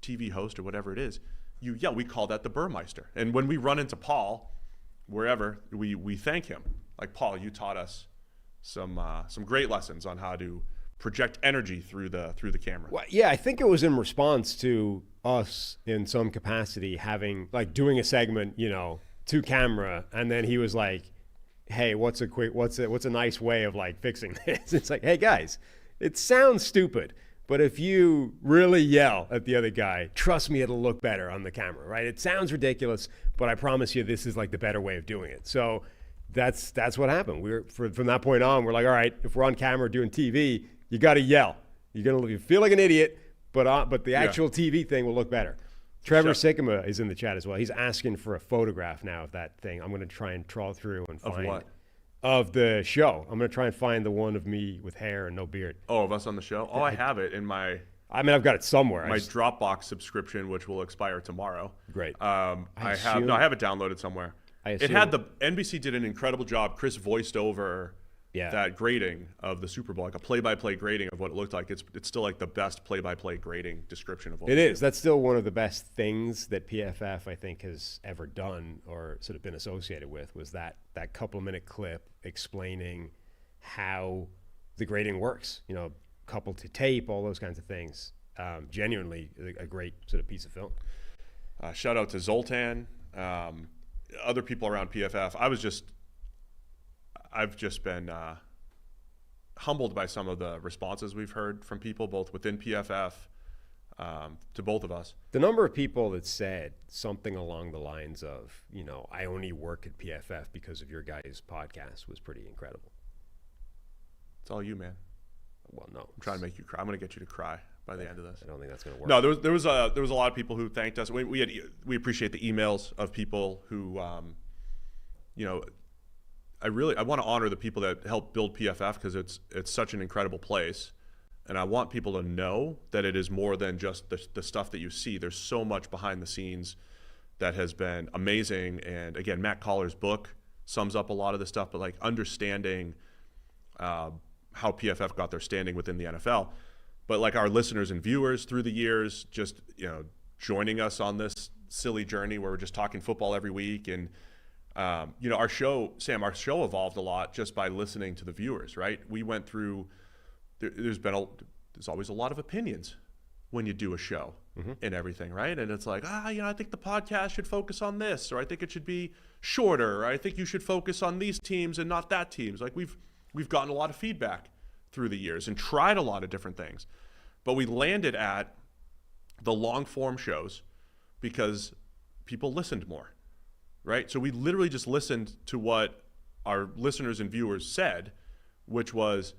TV host, or whatever it is, you yell. We call that the Burmeister. And when we run into Paul, wherever, we thank him. Like, Paul, you taught us some great lessons on how to project energy through the camera. Well, yeah, I think it was in response to us in some capacity doing a segment, to camera, and then he was like, "Hey, what's a nice way of fixing this?" It's like, "Hey guys, it sounds stupid, but if you really yell at the other guy, trust me, it'll look better on the camera, right? It sounds ridiculous, but I promise you this is the better way of doing it." So that's what happened. From that point on, we're like, all right, if we're on camera doing TV, you got to yell. You feel like an idiot, but the actual TV thing will look better. Trevor Sycamore is in the chat as well. He's asking for a photograph now of that thing. I'm going to try and trawl through and find. Of what? Of the show. I'm going to try and find the one of me with hair and no beard. Oh, of us on the show? Oh, I have it in my... I've got it somewhere. My Dropbox subscription, which will expire tomorrow. Great. I have it downloaded somewhere. NBC did an incredible job. Chris voiced over that grading of the Super Bowl, like a play-by-play grading of what it looked like. It's still the best play-by-play grading description of what it is. That's still one of the best things that PFF, I think, has ever done or sort of been associated with, was that couple-minute clip explaining how the grading works, coupled to tape, all those kinds of things. Genuinely a great sort of piece of film. Shout out to Zoltan, other people around PFF. I've just been humbled by some of the responses we've heard from people, both within PFF, to both of us. The number of people that said something along the lines of, I only work at PFF because of your guys' podcast was pretty incredible. It's all you, man. Well, no. I'm trying to make you cry. I'm going to get you to cry by the end of this. I don't think that's going to work. No, there was a lot of people who thanked us. We appreciate the emails of people who, I want to honor the people that helped build PFF, because it's such an incredible place, and I want people to know that it is more than just the stuff that you see. There's so much behind the scenes that has been amazing, and again, Matt Coller's book sums up a lot of this stuff. But understanding how PFF got their standing within the NFL, but our listeners and viewers through the years, just joining us on this silly journey where we're just talking football every week. And our show, Sam, evolved a lot just by listening to the viewers, right? We went through, there's always a lot of opinions when you do a show and everything, right? And it's like, I think the podcast should focus on this, or I think it should be shorter, or I think you should focus on these teams and not that teams. We've gotten a lot of feedback through the years and tried a lot of different things, but we landed at the long form shows because people listened more. Right? So we literally just listened to what our listeners and viewers said, which was,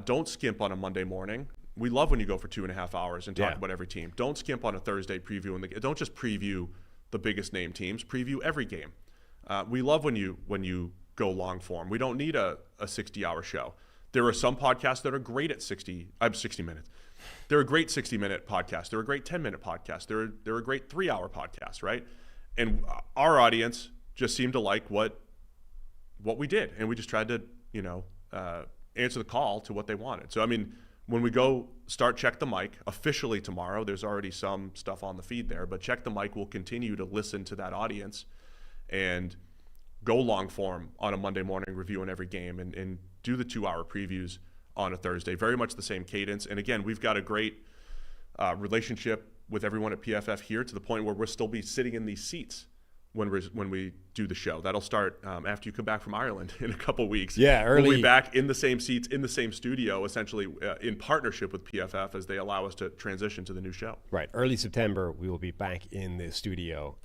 don't skimp on a Monday morning. We love when you go for 2.5 hours and talk about every team. Don't skimp on a Thursday preview. Don't just preview the biggest name teams. Preview every game. We love when you go long form. We don't need a 60-hour show. There are some podcasts that are great at 60 minutes. They're a great 60-minute podcast. They're a great 10-minute podcast. They're a great 3-hour podcast, right? and our audience just seemed to like what we did, and we just tried to answer the call to what they wanted. So I mean, when we go start Check the Mic officially tomorrow, there's already some stuff on the feed there, but Check the Mic will continue to listen to that audience and go long form on a Monday morning, reviewing every game, and do the 2-hour previews on a Thursday. Very much the same cadence. And again, we've got a great relationship with everyone at PFF here, to the point where we'll still be sitting in these seats when we do the show. That'll start after you come back from Ireland in a couple weeks. Yeah, early. We'll be back in the same seats, in the same studio, essentially in partnership with PFF as they allow us to transition to the new show. Right. Early September, we will be back in the studio.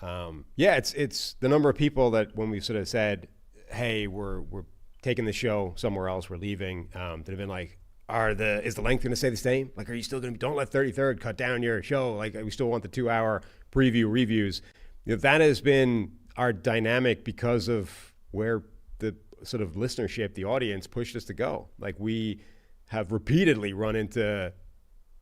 It's the number of people that when we sort of said, hey, we're taking the show somewhere else, we're leaving, that have been like, is the length going to stay the same? Like, are you still going to don't let 33rd cut down your show? Like, we still want the 2-hour preview reviews. That has been our dynamic because of where the sort of listenership, the audience pushed us to go. Like, we have repeatedly run into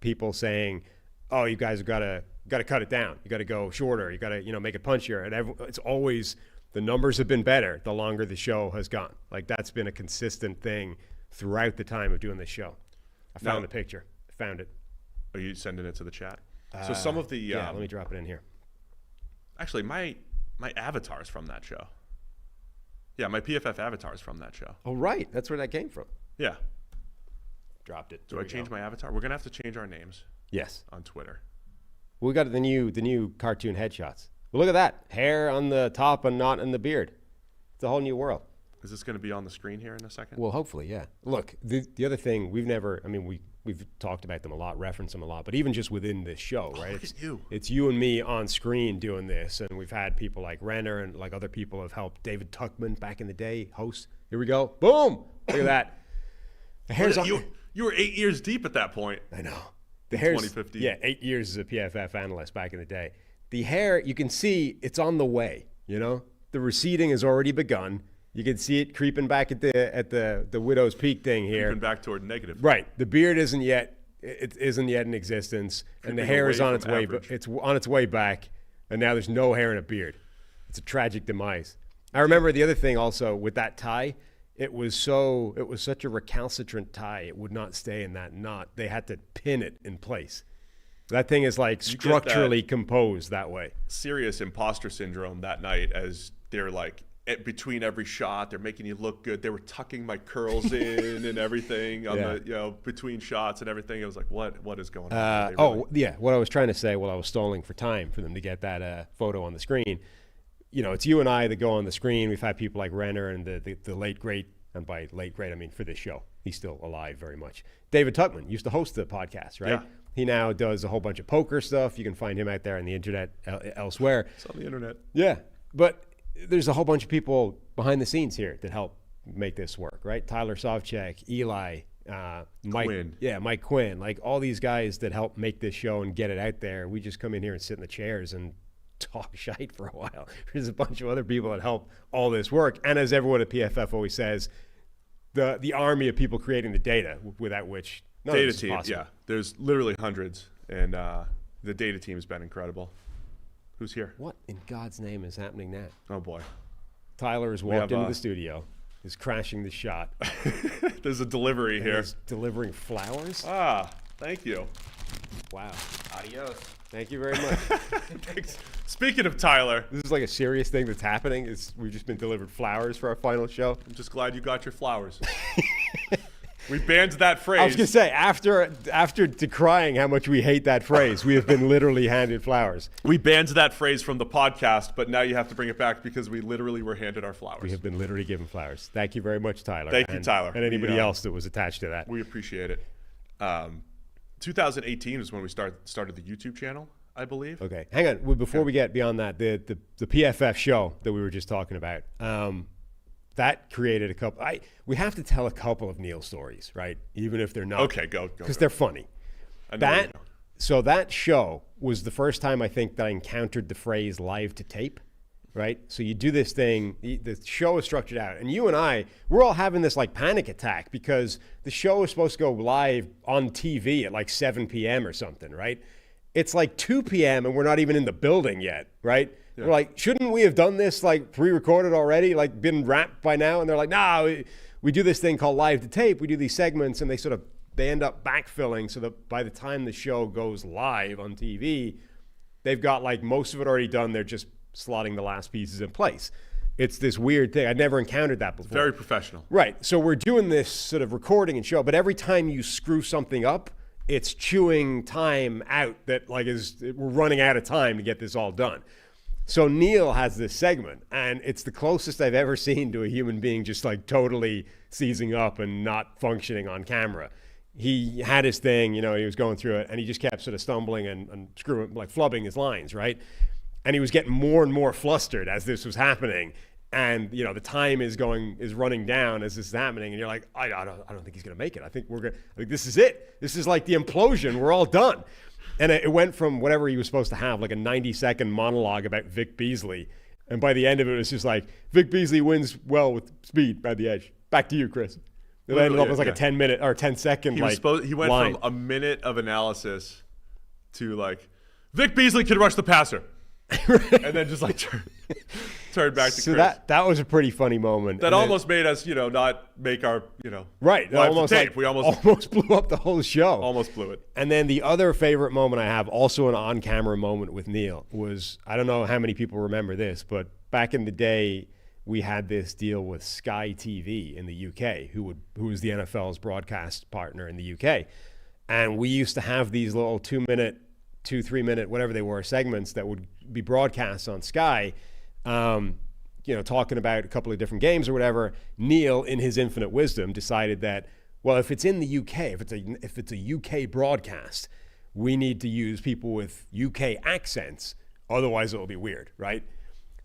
people saying, oh, you guys have got to cut it down. You got to go shorter. You got to, make it punchier. And it's always, the numbers have been better the longer the show has gone. Like, that's been a consistent thing throughout the time of doing this show. I found the picture. I found it. Are you sending it to the chat? So some of the let me drop it in here. Actually, my avatar is from that show. Yeah, my PFF avatar is from that show. Oh, right. That's where that came from. Yeah. Dropped it. Do I change my avatar? We're going to have to change our names. Yes. On Twitter. We got the new cartoon headshots. Well, look at that. Hair on the top and not in the beard. It's a whole new world. Is this going to be on the screen here in a second? Well, hopefully, yeah. Look, the other thing, we've talked about them a lot, referenced them a lot, but even just within this show, right? Look at you. It's you and me on screen doing this, and we've had people like Renner and like other people have helped. David Tuckman back in the day, host. Here we go. Boom! Look at that. The hair's on. You were 8 years deep at that point. I know. The hair's 2015. Yeah, 8 years as a PFF analyst back in the day. The hair, you can see it's on the way. The receding has already begun. You can see it creeping back at the widow's peak thing here. Creeping back toward negative. Right. The beard isn't yet in existence, and the hair is on its way. But it's on its way back, and now there's no hair and a beard. It's a tragic demise. I remember the other thing also with that tie. It was such a recalcitrant tie. It would not stay in that knot. They had to pin it in place. That thing is like structurally composed that way. Serious imposter syndrome that night, as they're like, between every shot, they're making you look good. They were tucking my curls in and everything on the between shots and everything. It was like, what is going on? What I was trying to say while I was stalling for time for them to get that photo on the screen. It's you and I that go on the screen. We've had people like Renner and the late great, and by late great I mean for this show. He's still alive very much. David Tuckman used to host the podcast, right? Yeah. He now does a whole bunch of poker stuff. You can find him out there on the internet elsewhere. It's on the internet. Yeah, but there's a whole bunch of people behind the scenes here that help make this work, right? Tyler Sovchek, Eli, Mike Quinn. Yeah, Mike Quinn, like all these guys that help make this show and get it out there. We just come in here and sit in the chairs and talk shite for a while. There's a bunch of other people that help all this work. And as everyone at PFF always says, the army of people creating the data without which none of this is possible. Yeah. There's literally hundreds, and the data team has been incredible. Who's here? What in God's name is happening now? Oh, boy. Tyler has walked into the studio, is crashing the shot. There's a delivery here. He's delivering flowers? Ah, thank you. Wow. Adios. Thank you very much. Thanks. Speaking of Tyler. This is like a serious thing that's happening. We've just been delivered flowers for our final show. I'm just glad you got your flowers. We banned that phrase. I was going to say, after decrying how much we hate that phrase, we have been literally handed flowers. We banned that phrase from the podcast, but now you have to bring it back because we literally were handed our flowers. We have been literally given flowers. Thank you very much, Tyler. Thank you, Tyler. And anybody else that was attached to that. We appreciate it. 2018 is when we started the YouTube channel, I believe. Okay. Hang on. Before we get beyond that, the PFF show that we were just talking about, that created a couple. We have to tell a couple of Neil stories, right? Even if they're not. Okay, go. Because they're funny. So that show was the first time I think that I encountered the phrase live to tape, right? So you do this thing, the show is structured out, and you and I, we're all having this like panic attack because the show is supposed to go live on TV at like 7 p.m. or something, right? It's like 2 p.m. and we're not even in the building yet, right? We're like, shouldn't we have done this like pre-recorded already, like been wrapped by now? And they're like, no, we do this thing called live to tape. We do these segments, and they end up backfilling so that by the time the show goes live on TV, they've got like most of it already done. They're just slotting the last pieces in place. It's this weird thing. I'd never encountered that before. Very professional. Right. So we're doing this sort of recording and show, but every time you screw something up, it's chewing time out that like we're running out of time to get this all done. So Neil has this segment, and it's the closest I've ever seen to a human being just like totally seizing up and not functioning on camera. He had his thing, he was going through it, and he just kept sort of stumbling and screwing, like flubbing his lines, right? And he was getting more and more flustered as this was happening. And, the time is running down as this is happening. And you're like, I don't think he's going to make it. I think this is it. This is like the implosion. We're all done. And it went from whatever he was supposed to have, like a 90-second monologue about Vic Beasley. And by the end of it, it was just like, Vic Beasley wins well with speed by the edge. Back to you, Chris. It ended up as like a 10-minute or 10-second he went line. From a minute of analysis to like, Vic Beasley can rush the passer. And then just like turn back to so Chris. that was a pretty funny moment. That almost made us, not make our, right. Almost tape. Like, we almost blew up the whole show. Almost blew it. And then the other favorite moment I have, also an on-camera moment with Neil, was, I don't know how many people remember this, but back in the day, we had this deal with Sky TV in the UK, who was the NFL's broadcast partner in the UK. And we used to have these little 2-minute, 3-minute, whatever they were, segments that would be broadcast on Sky, talking about a couple of different games or whatever. Neil, in his infinite wisdom, decided that, well, if it's in the UK, if it's a UK broadcast, we need to use people with UK accents, otherwise it'll be weird, right?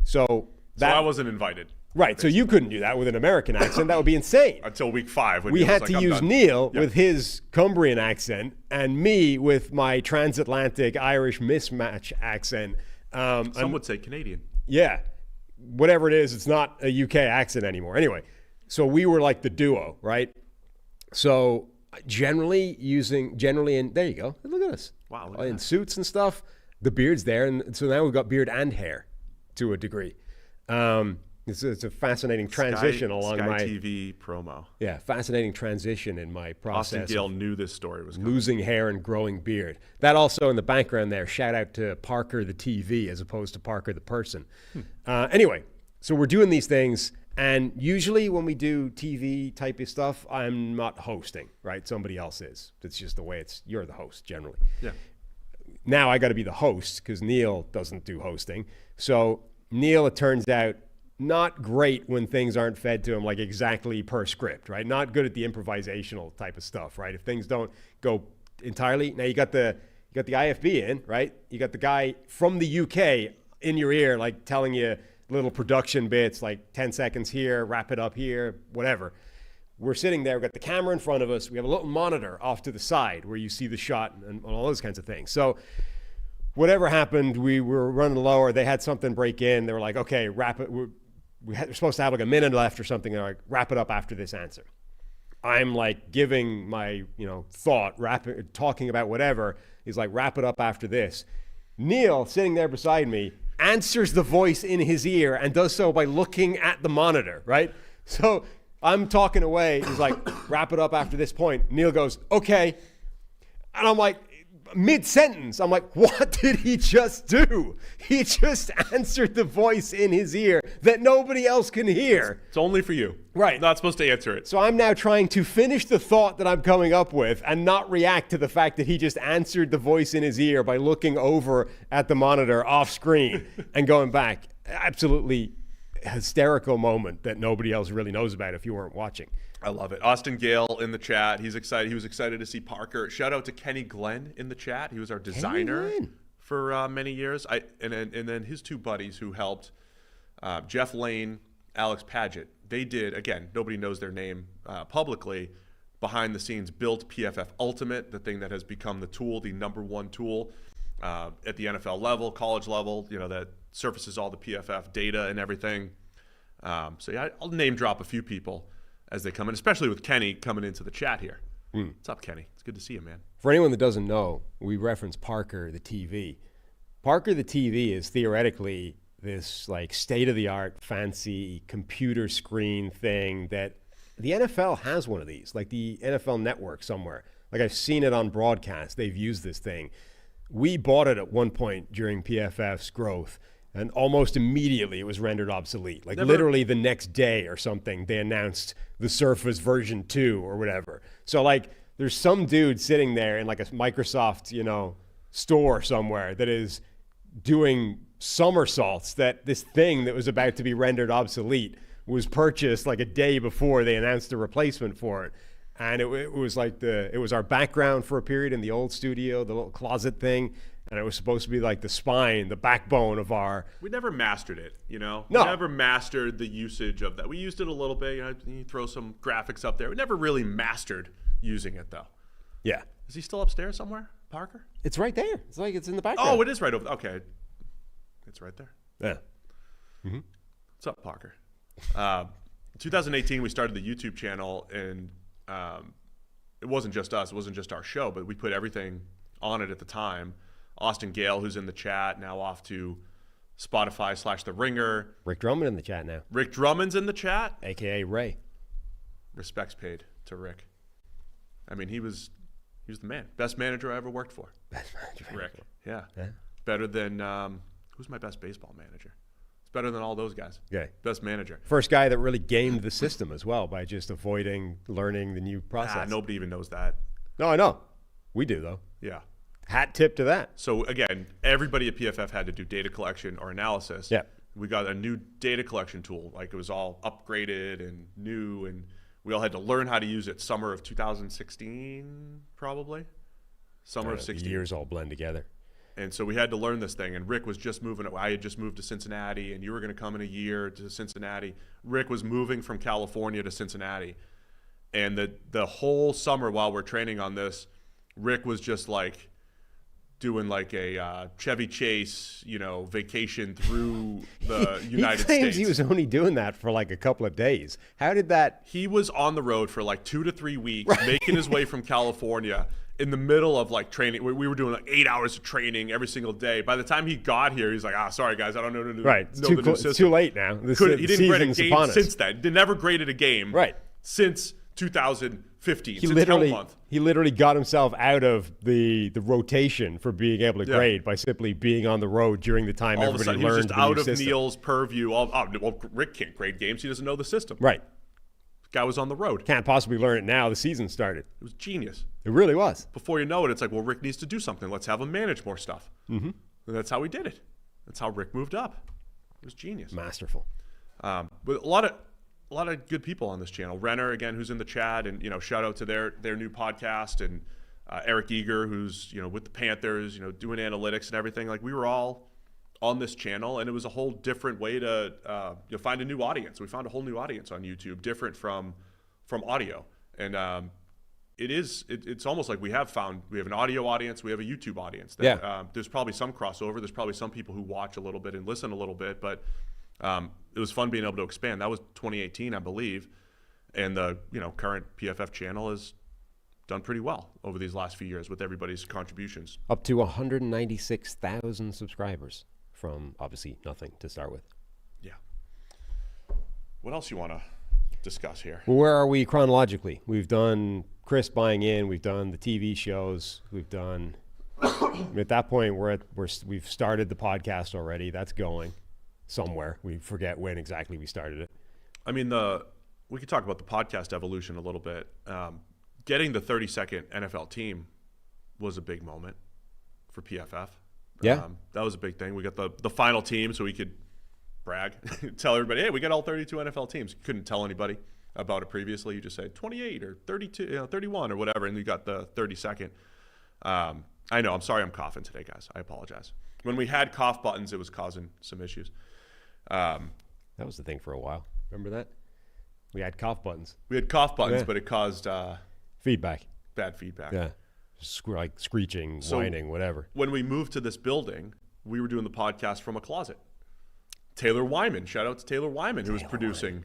So I wasn't invited. Right, basically. So you couldn't do that with an American accent. That would be insane. Until week 5. When we had to use Neil Yep. with his Cumbrian accent and me with my transatlantic Irish mismatch accent. Some would say Canadian. Yeah, whatever it is, it's not a UK accent anymore. Anyway, so we were like the duo, right? So generally in, there you go. Look at us. Wow. Look in at that. Suits and stuff, the beard's there. And so now we've got beard and hair to a degree. It's a fascinating transition along Sky my TV promo. Yeah, fascinating transition in my process. Austin Gale knew this story was coming. Losing hair and growing beard. That also in the background there, shout out to Parker the TV as opposed to Parker the person. Anyway, so we're doing these things, and usually when we do TV type of stuff, I'm not hosting, right? Somebody else is. That's just the way you're the host generally. Yeah. Now I got to be the host because Neil doesn't do hosting. So Neil, it turns out, not great when things aren't fed to him like exactly per script, right? Not good at the improvisational type of stuff, right? If things don't go entirely. Now you got the IFB in, right? You got the guy from the UK in your ear, like telling you little production bits, like 10 seconds here, wrap it up here, whatever. We're sitting there, we've got the camera in front of us. We have a little monitor off to the side where you see the shot and all those kinds of things. So whatever happened, we were running lower. They had something break in. They were like, okay, wrap it. We're supposed to have like a minute left or something. They're like, wrap it up after this answer. I'm like giving my, thought, talking about whatever. He's like, wrap it up after this. Neil, sitting there beside me, answers the voice in his ear and does so by looking at the monitor, right? So I'm talking away. He's like, wrap it up after this point. Neil goes, okay. And I'm like, mid-sentence, I'm like, what did he just do? He just answered the voice in his ear that nobody else can hear. It's only for you. Right. Not supposed to answer it. So I'm now trying to finish the thought that I'm coming up with and not react to the fact that he just answered the voice in his ear by looking over at the monitor off screen and going back. Absolutely hysterical moment that nobody else really knows about if you weren't watching. I love it. Austin Gale in the chat. He's excited. He was excited to see Parker. Shout out to Kenny Glenn in the chat. He was our designer for many years. And then his two buddies who helped, Jeff Lane, Alex Paget. They did, again, nobody knows their name publicly, behind the scenes built PFF Ultimate, the thing that has become the tool, the #1 tool at the NFL level, college level, that surfaces all the PFF data and everything. So yeah, I'll name drop a few people as they come in, especially with Kenny coming into the chat here. What's up, Kenny? It's good to see you, man. For anyone that doesn't know, we reference Parker the TV. Parker the TV is theoretically this like state-of-the-art fancy computer screen thing that the NFL has one of these, like the NFL Network somewhere. Like I've seen it on broadcast. They've used this thing. We bought it at one point during PFF's growth, and almost immediately it was rendered obsolete. Like literally the next day or something, they announced the Surface version 2 or whatever. So like there's some dude sitting there in like a Microsoft, store somewhere that is doing somersaults that this thing that was about to be rendered obsolete was purchased like a day before they announced a replacement for it. And it was like it was our background for a period in the old studio, the little closet thing. And it was supposed to be like the spine, the backbone of our... We never mastered it, No. We never mastered the usage of that. We used it a little bit, you throw some graphics up there. We never really mastered using it, though. Yeah. Is he still upstairs somewhere, Parker? It's right there. It's like it's in the background. Oh, it is right over... Okay. It's right there. Yeah. Mm-hmm. What's up, Parker? 2018, we started the YouTube channel, and it wasn't just us. It wasn't just our show, but we put everything on it at the time. Austin Gale, who's in the chat, now off to Spotify / The Ringer. Rick Drummond in the chat now. Rick Drummond's in the chat. A.K.A. Ray. Respects paid to Rick. I mean, he was the man. Best manager I ever worked for. Best manager. Rick. Yeah. Better than, who's my best baseball manager? It's better than all those guys. Okay. Best manager. First guy that really gamed the system as well by just avoiding learning the new process. Nobody even knows that. No, I know. We do, though. Yeah. Hat tip to that. So again, everybody at PFF had to do data collection or analysis. Yeah. We got a new data collection tool. Like it was all upgraded and new, and we all had to learn how to use it. Summer of 2016, probably. Summer of 16. The years all blend together. And so we had to learn this thing. And Rick was just moving. I had just moved to Cincinnati, and you were going to come in a year to Cincinnati. Rick was moving from California to Cincinnati. And the whole summer while we're training on this, Rick was just like doing like a Chevy Chase, vacation through the United States. He claims he was only doing that for like a couple of days. How did that? He was on the road for like 2 to 3 weeks, making his way from California in the middle of like training. We were doing like 8 hours of training every single day. By the time he got here, he's like, sorry guys, I don't know the new system. It's too late now. He didn't grade a game since then. They never graded a game since 2015. He literally got himself out of the rotation for being able to grade by simply being on the road during the time everybody learned the new system. He was just out of Neil's purview. Well, Rick can't grade games. He doesn't know the system. Right. The guy was on the road. Can't possibly learn it now. The season started. It was genius. It really was. Before you know it, it's like, well, Rick needs to do something. Let's have him manage more stuff. Mm-hmm. And that's how we did it. That's how Rick moved up. It was genius. Masterful. But a lot of good people on this channel. Renner, again, who's in the chat, and shout out to their new podcast, and Eric Eager, who's with the Panthers, doing analytics and everything. Like we were all on this channel, and it was a whole different way to find a new audience. We found a whole new audience on YouTube, different from audio, and it's almost like we have an audio audience, we have a YouTube audience. There's probably some crossover. There's probably some people who watch a little bit and listen a little bit, but it was fun being able to expand. That was 2018, I believe, and the current PFF channel has done pretty well over these last few years with everybody's contributions. Up to 196,000 subscribers from obviously nothing to start with. Yeah. What else you want to discuss here? Well, where are we chronologically? We've done Chris buying in. We've done the TV shows. We've done. At that point, we've started the podcast already. That's going somewhere. We forget when exactly we started it. I mean, we could talk about the podcast evolution a little bit. Getting the 30-second NFL team was a big moment for PFF. Yeah. That was a big thing. We got the final team so we could brag, tell everybody, hey, we got all 32 NFL teams. You couldn't tell anybody about it previously. You just said 28 or 32, 31 or whatever, and you got the 30-second. I know. I'm sorry I'm coughing today, guys. I apologize. When we had cough buttons, it was causing some issues. That was the thing for a while. Remember that? We had cough buttons. We had cough buttons, but it caused feedback. Bad feedback. Yeah. Like screeching, whining, whatever. When we moved to this building, we were doing the podcast from a closet. Taylor Wyman, shout out to Taylor Wyman, who was producing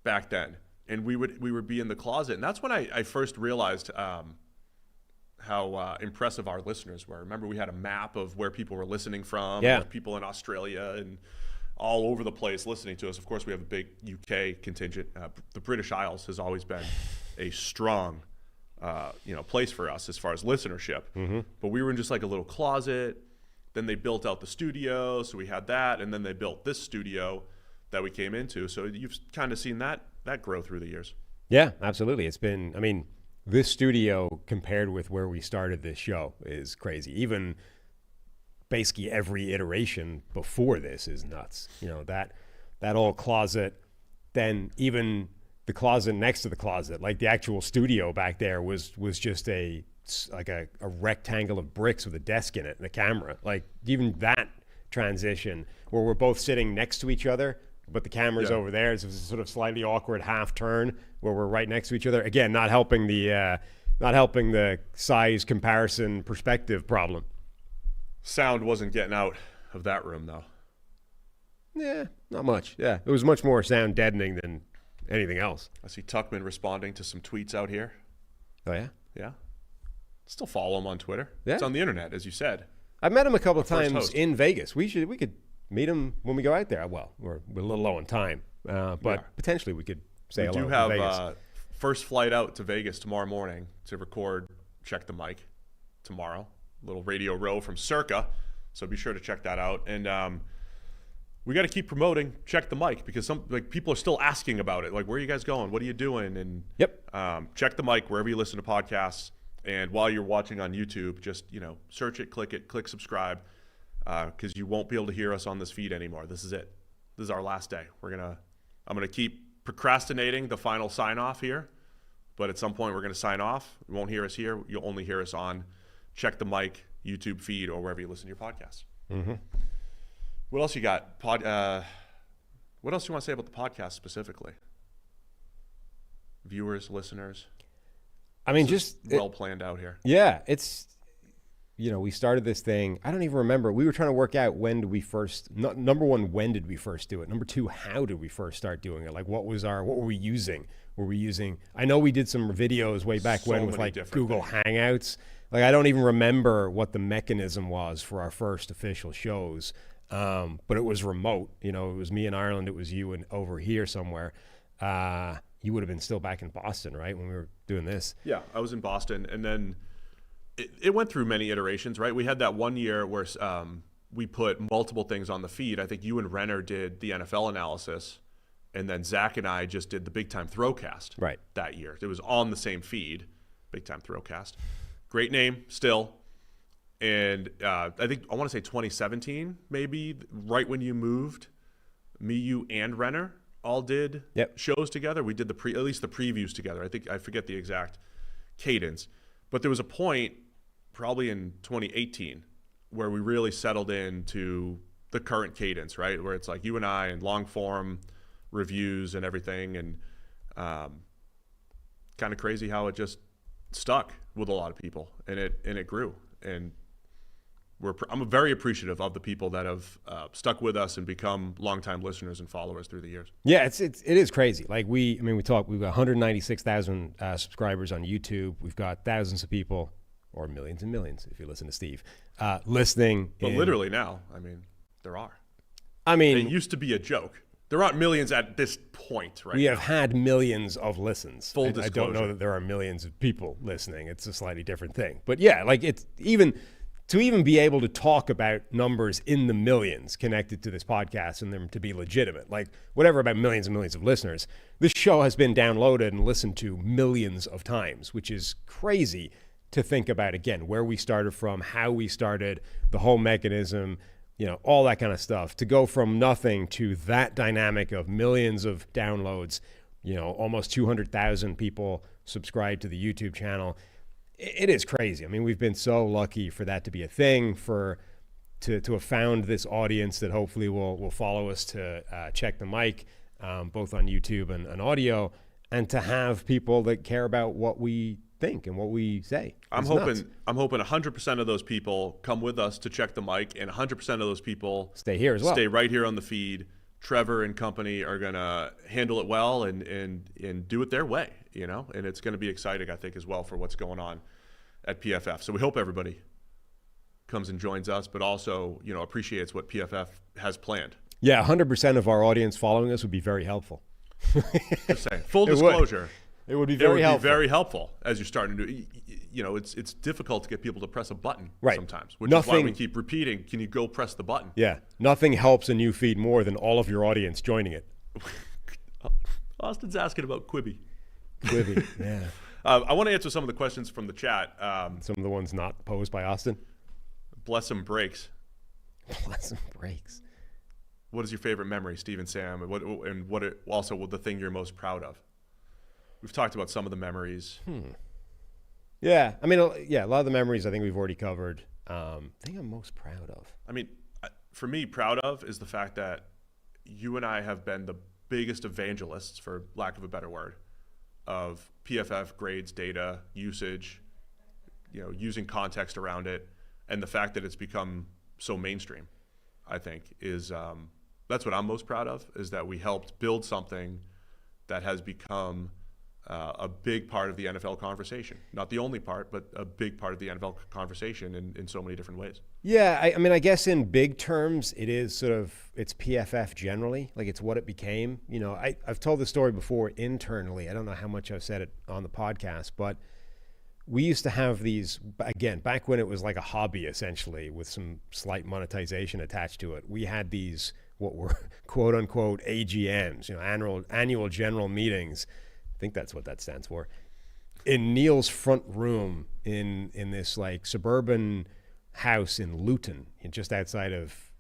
back then. And we would be in the closet. And that's when I first realized how impressive our listeners were. Remember, we had a map of where people were listening from. Yeah. People in Australia and all over the place listening to us. Of course, we have a big UK contingent. The British Isles has always been a strong, place for us as far as listenership. But we were in just like a little closet. Then they built out the studio, so we had that, and then they built this studio that we came into. So you've kind of seen that grow through the years. Yeah, absolutely. It's been, I mean, this studio compared with where we started this show is crazy. Even basically every iteration before this is nuts. That old closet, then even the closet next to the closet, like the actual studio back there was just a rectangle of bricks with a desk in it and a camera. Like even that transition where we're both sitting next to each other, but the camera's over there. So it's a sort of slightly awkward half turn where we're right next to each other. Again, not helping the size comparison perspective problem. Sound wasn't getting out of that room, though. Yeah, not much. Yeah, it was much more sound deadening than anything else. I see Tuckman responding to some tweets out here. Oh, yeah? Yeah. Still follow him on Twitter. Yeah. It's on the internet, as you said. I've met him a couple of times host. in Vegas. We could meet him when we go out there. Well, we're a little low on time, but potentially we could say hello. We do have first flight out to Vegas tomorrow morning to record Check the Mic tomorrow. Little Radio Row from Circa, so be sure to check that out. And we got to keep promoting Check the Mic because people are still asking about it. Like, where are you guys going? What are you doing? And Check the Mic wherever you listen to podcasts. And while you're watching on YouTube, just search it, click subscribe, because you won't be able to hear us on this feed anymore. This is it. This is our last day. I'm gonna keep procrastinating the final sign off here, but at some point we're gonna sign off. You won't hear us here. You'll only hear us on Check the Mic YouTube feed or wherever you listen to your podcasts. What else you got? What else do you want to say about the podcast specifically? Viewers, listeners. I mean, well planned out here. Yeah, it's we started this thing. I don't even remember. We were trying to work out when did we first. Number one, when did we first do it? Number two, how did we first start doing it? Like, what were we using? I know we did some videos way back when with like Google Hangouts. Like, I don't even remember what the mechanism was for our first official shows, but it was remote. It was me in Ireland. It was you over here somewhere. You would have been still back in Boston, right, when we were doing this? Yeah, I was in Boston, and then it went through many iterations, right? We had that one year where we put multiple things on the feed. I think you and Renner did the NFL analysis, and then Zach and I just did the Big Time Throwcast that year. It was on the same feed, Big Time Throwcast. Great name still. And I want to say 2017, maybe, right when you moved, me, you, and Renner all did shows together. We did at least the previews together. I forget the exact cadence. But there was a point, probably in 2018, where we really settled into the current cadence, right? Where it's like you and I and long form reviews and everything. And kind of crazy how it just stuck with a lot of people, and it grew. And I'm very appreciative of the people that have stuck with us and become longtime listeners and followers through the years. Yeah, it is crazy. Like we've got 196,000 subscribers on YouTube. We've got thousands of people, or millions and millions if you listen to Steve, listening. But literally now, there are. It used to be a joke. There aren't millions at this point, right? We have had millions of listens. Full disclosure. I don't know that there are millions of people listening. It's a slightly different thing. But yeah, like it's even be able to talk about numbers in the millions connected to this podcast and them to be legitimate, like whatever about millions and millions of listeners, this show has been downloaded and listened to millions of times, which is crazy to think about. Again, where we started from, how we started, the whole mechanism, all that kind of stuff, to go from nothing to that dynamic of millions of downloads, almost 200,000 people subscribe to the YouTube channel. It is crazy. We've been so lucky for that to be a thing, to have found this audience that hopefully will follow us to Check the Mic, both on YouTube and audio, and to have people that care about what we think and what we say. I'm hoping 100% of those people come with us to Check the Mic, and 100% of those people stay here as well. Stay right here on the feed. Trevor and company are gonna handle it well and do it their way, and it's gonna be exciting, I think, as well for what's going on at PFF. So we hope everybody comes and joins us, but also appreciates what PFF has planned. Yeah, 100% of our audience following us would be very helpful. Just saying. Full disclosure. It would be very helpful. Very helpful as you're starting to, it's difficult to get people to press a button sometimes, which is why we keep repeating, can you go press the button? Yeah, nothing helps a new feed more than all of your audience joining it. Austin's asking about Quibi. Quibi, yeah. I want to answer some of the questions from the chat. Some of the ones not posed by Austin. Bless him breaks. Bless him breaks. What is your favorite memory, Steve and Sam? Also the thing you're most proud of? We've talked about some of the memories. Yeah, I mean, a lot of the memories I think we've already covered. Thing I'm most proud of. I mean, for me, proud of is the fact that you and I have been the biggest evangelists, for lack of a better word, of PFF grades, data, usage, using context around it, and the fact that it's become so mainstream, I think, is that's what I'm most proud of, is that we helped build something that has become a big part of the NFL conversation. Not the only part, but a big part of the NFL conversation in so many different ways. Yeah, I mean, I guess in big terms, it is it's PFF generally. Like, it's what it became. I've told the story before internally. I don't know how much I've said it on the podcast, but we used to have these, again, back when it was like a hobby, essentially, with some slight monetization attached to it. We had these, what were quote unquote AGMs, annual general meetings. I think that's what that stands for. In Neil's front room in this like suburban house in Luton, just outside of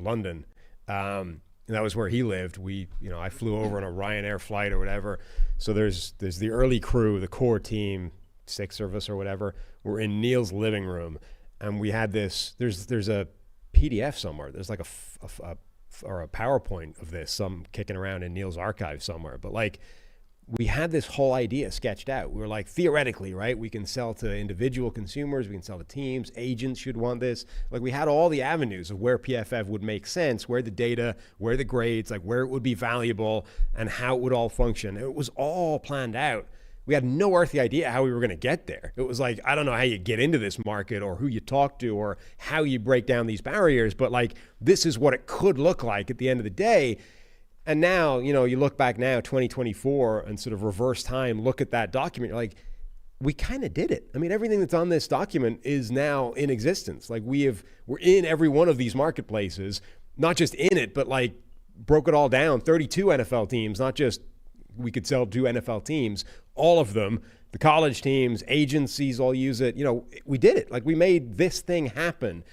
London. And that was where he lived. I flew over on a Ryanair flight or whatever. So there's the early crew, the core team, 6 of us or whatever. We're in Neil's living room, and we had this. There's a PDF somewhere. There's like a PowerPoint of this, some kicking around in Neil's archive somewhere. But like, we had this whole idea sketched out. We were like, theoretically, right? We can sell to individual consumers. We can sell to teams. Agents should want this. Like, we had all the avenues of where PFF would make sense, where the data, where the grades, like where it would be valuable and how it would all function. It was all planned out. We had no earthly idea how we were going to get there. It was like, I don't know how you get into this market or who you talk to or how you break down these barriers, but like, this is what it could look like at the end of the day. And now, you look back now, 2024, and sort of reverse time, look at that document. You're like, we kind of did it. I mean, everything that's on this document is now in existence. Like, we're in every one of these marketplaces, not just in it, but like broke it all down. 32 NFL teams, not just we could sell to NFL teams, all of them, the college teams, agencies all use it. We did it. Like, we made this thing happen.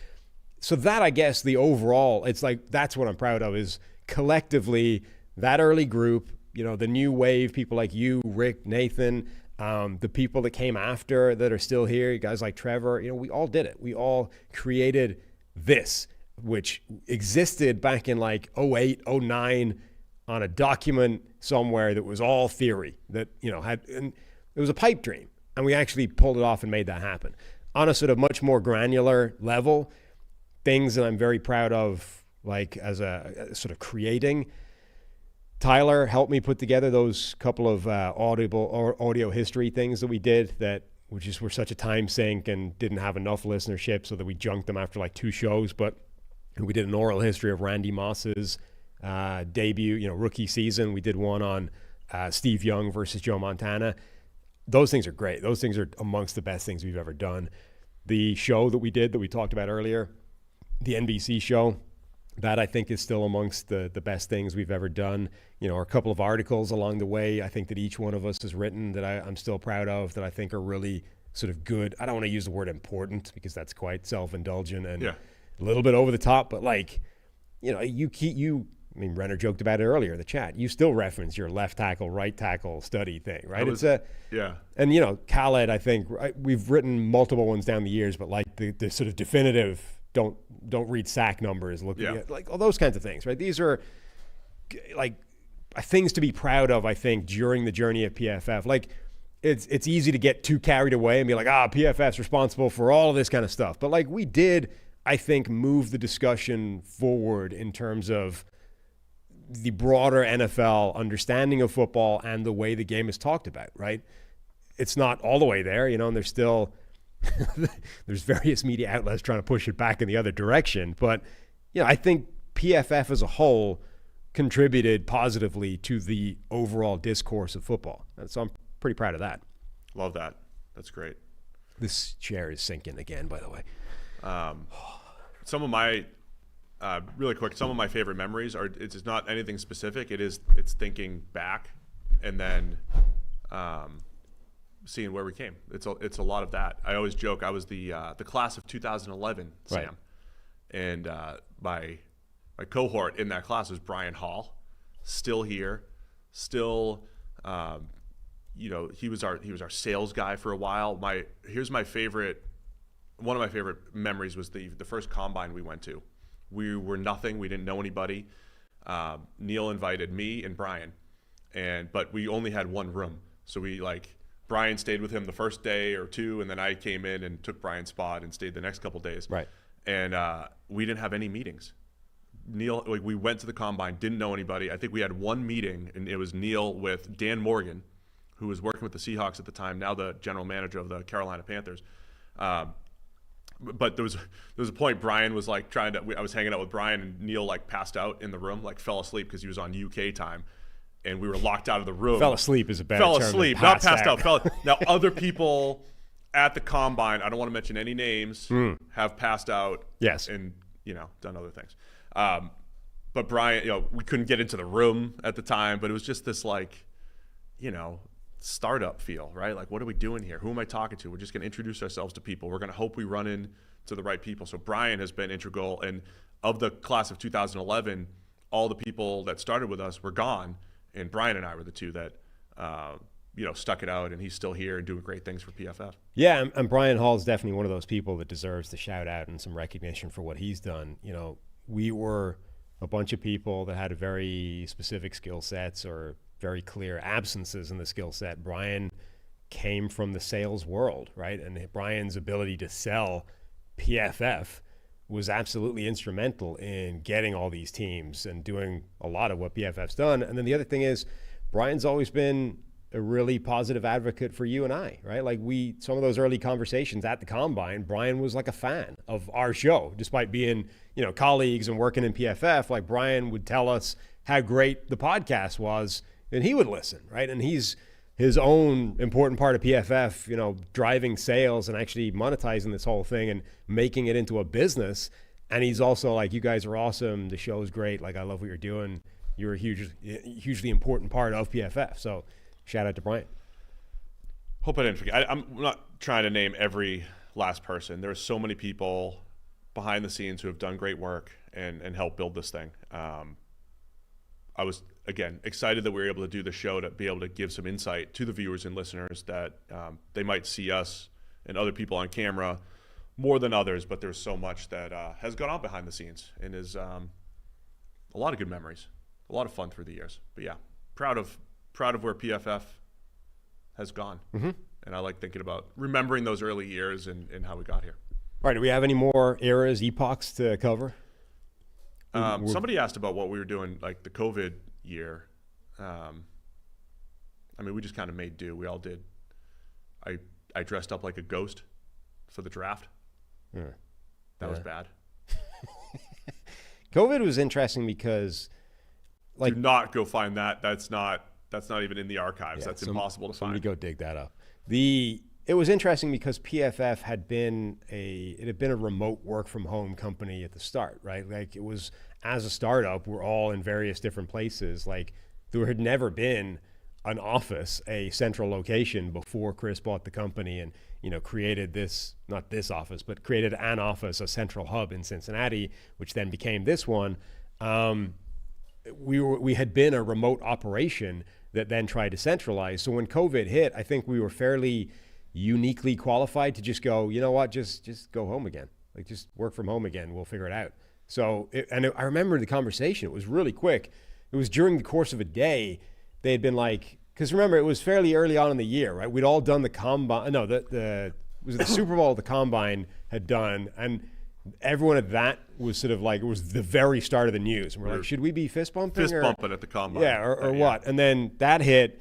So that, I guess, the overall, it's like, that's what I'm proud of, is collectively, that early group, the new wave, people like you, Rick, Nathan, the people that came after that are still here, guys like Trevor, we all did it. We all created this, which existed back in like 08, 09 on a document somewhere that was all theory that, and it was a pipe dream. And we actually pulled it off and made that happen. On a sort of much more granular level, things that I'm very proud of, like as a sort of creating. Tyler helped me put together those couple of audio history things that we did that were such a time sink and didn't have enough listenership, so that we junked them after like 2 shows. But we did an oral history of Randy Moss's debut, rookie season. We did one on Steve Young versus Joe Montana. Those things are great. Those things are amongst the best things we've ever done. The show that we did that we talked about earlier, the NBC show, that I think is still amongst the best things we've ever done. A couple of articles along the way, I think that each one of us has written that I'm still proud of, that I think are really sort of good. I don't want to use the word important because that's quite self-indulgent and a little bit over the top, but like, Renner joked about it earlier in the chat. You still reference your left tackle, right tackle study thing, right? And Khaled, I think we've written multiple ones down the years, but like the sort of definitive, don't read sack numbers, looking at like all those kinds of things, right? These are like things to be proud of, I think, during the journey of PFF. Like, it's easy to get too carried away and be like, PFF's responsible for all of this kind of stuff. But like, we did, I think, move the discussion forward in terms of the broader NFL understanding of football and the way the game is talked about, right? It's not all the way there, and there's still there's various media outlets trying to push it back in the other direction. But, I think PFF as a whole contributed positively to the overall discourse of football. And so I'm pretty proud of that. Love that. That's great. This chair is sinking again, by the way. Some of my really quick, some of my favorite memories are, it's not anything specific. It's thinking back and then seeing where we came. It's a lot of that. I always joke I was the class of 2011, Sam, Right. and my cohort in that class was Brian Hall, still here, still. He was our sales guy for a while. One of my favorite memories was the first combine we went to. We were nothing. We didn't know anybody. Neil invited me and Brian, but we only had one room. So Brian stayed with him the first day or two, and then I came in and took Brian's spot and stayed the next couple days. Right. And we didn't have any meetings. Neil, we went to the combine, didn't know anybody. I think we had one meeting, and it was Neil with Dan Morgan, who was working with the Seahawks at the time, now the general manager of the Carolina Panthers. But there was a point Brian was I was hanging out with Brian, and Neil passed out in the room, fell asleep because he was on UK time, and we were locked out of the room. Fell asleep is a bad Fell term. asleep, not passed out. Now other people at the combine, I don't want to mention any names, have passed out. Yes. And done other things. But Brian, we couldn't get into the room at the time, but it was just this startup feel, right? What are we doing here? Who am I talking to? We're just going to introduce ourselves to people. We're going to hope we run into the right people. So Brian has been integral, and of the class of 2011, all the people that started with us were gone, and Brian and I were the two that stuck it out, and he's still here and doing great things for PFF. Yeah, and Brian Hall is definitely one of those people that deserves the shout out and some recognition for what he's done. We were a bunch of people that had very specific skill sets or very clear absences in the skill set. Brian came from the sales world, right? And Brian's ability to sell PFF was absolutely instrumental in getting all these teams and doing a lot of what PFF's done. And then the other thing is, Brian's always been a really positive advocate for you and I, right? Some of those early conversations at the combine, Brian was a fan of our show, despite being, colleagues and working in PFF. Brian would tell us how great the podcast was, and he would listen, right? And he's his own important part of PFF, driving sales and actually monetizing this whole thing and making it into a business. And he's also you guys are awesome. The show is great. I love what you're doing. You're a hugely important part of PFF. So shout out to Brian. Hope I didn't forget. I'm not trying to name every last person. There are so many people behind the scenes who have done great work and helped build this thing. I was, again, excited that we were able to do the show to be able to give some insight to the viewers and listeners that they might see us and other people on camera more than others, but there's so much that has gone on behind the scenes and is a lot of good memories, a lot of fun through the years. But yeah, proud of where PFF has gone. Mm-hmm. And I like thinking about remembering those early years and how we got here. All right, do we have any more eras, epochs to cover? Somebody asked about what we were doing, the COVID year. We just kind of made do. We all did. I dressed up like a ghost for the draft. That was bad. COVID was interesting because, do not go find that. That's not even in the archives. Yeah, that's impossible to find. Somebody go dig that up. It was interesting because PFF had been a remote work from home company at the start, right? It was, as a startup, we're all in various different places. There had never been an office, a central location before Chris bought the company and, created not this office, but created an office, a central hub in Cincinnati, which then became this one. We had been a remote operation that then tried to centralize. So when COVID hit, I think we were fairly uniquely qualified to just go, you know what, just go home again. Just work from home again. We'll figure it out. So, I remember the conversation. It was really quick. It was during the course of a day. They had been because remember, it was fairly early on in the year, right? We'd all done the combine. No, the Super Bowl, the combine had done. And everyone at that was sort of it was the very start of the news. And we're should we be fist bumping? Fist bumping at the combine. Yeah, or what? And then that hit.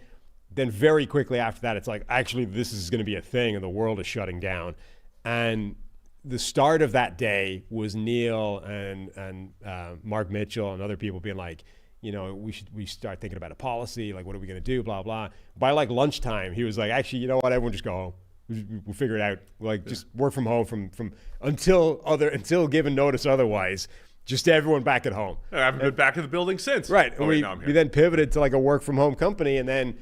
Then very quickly after that, it's actually, this is going to be a thing and the world is shutting down. And the start of that day was Neil and Mark Mitchell and other people being like, we start thinking about a policy, like what are we going to do, blah, blah. By like lunchtime, he was like, actually, you know what, everyone just go home. We'll figure it out. Like just work from home from until given notice otherwise. Just everyone back at home. I haven't been back in the building since. Right. Oh, And we then pivoted to like a work from home company, and then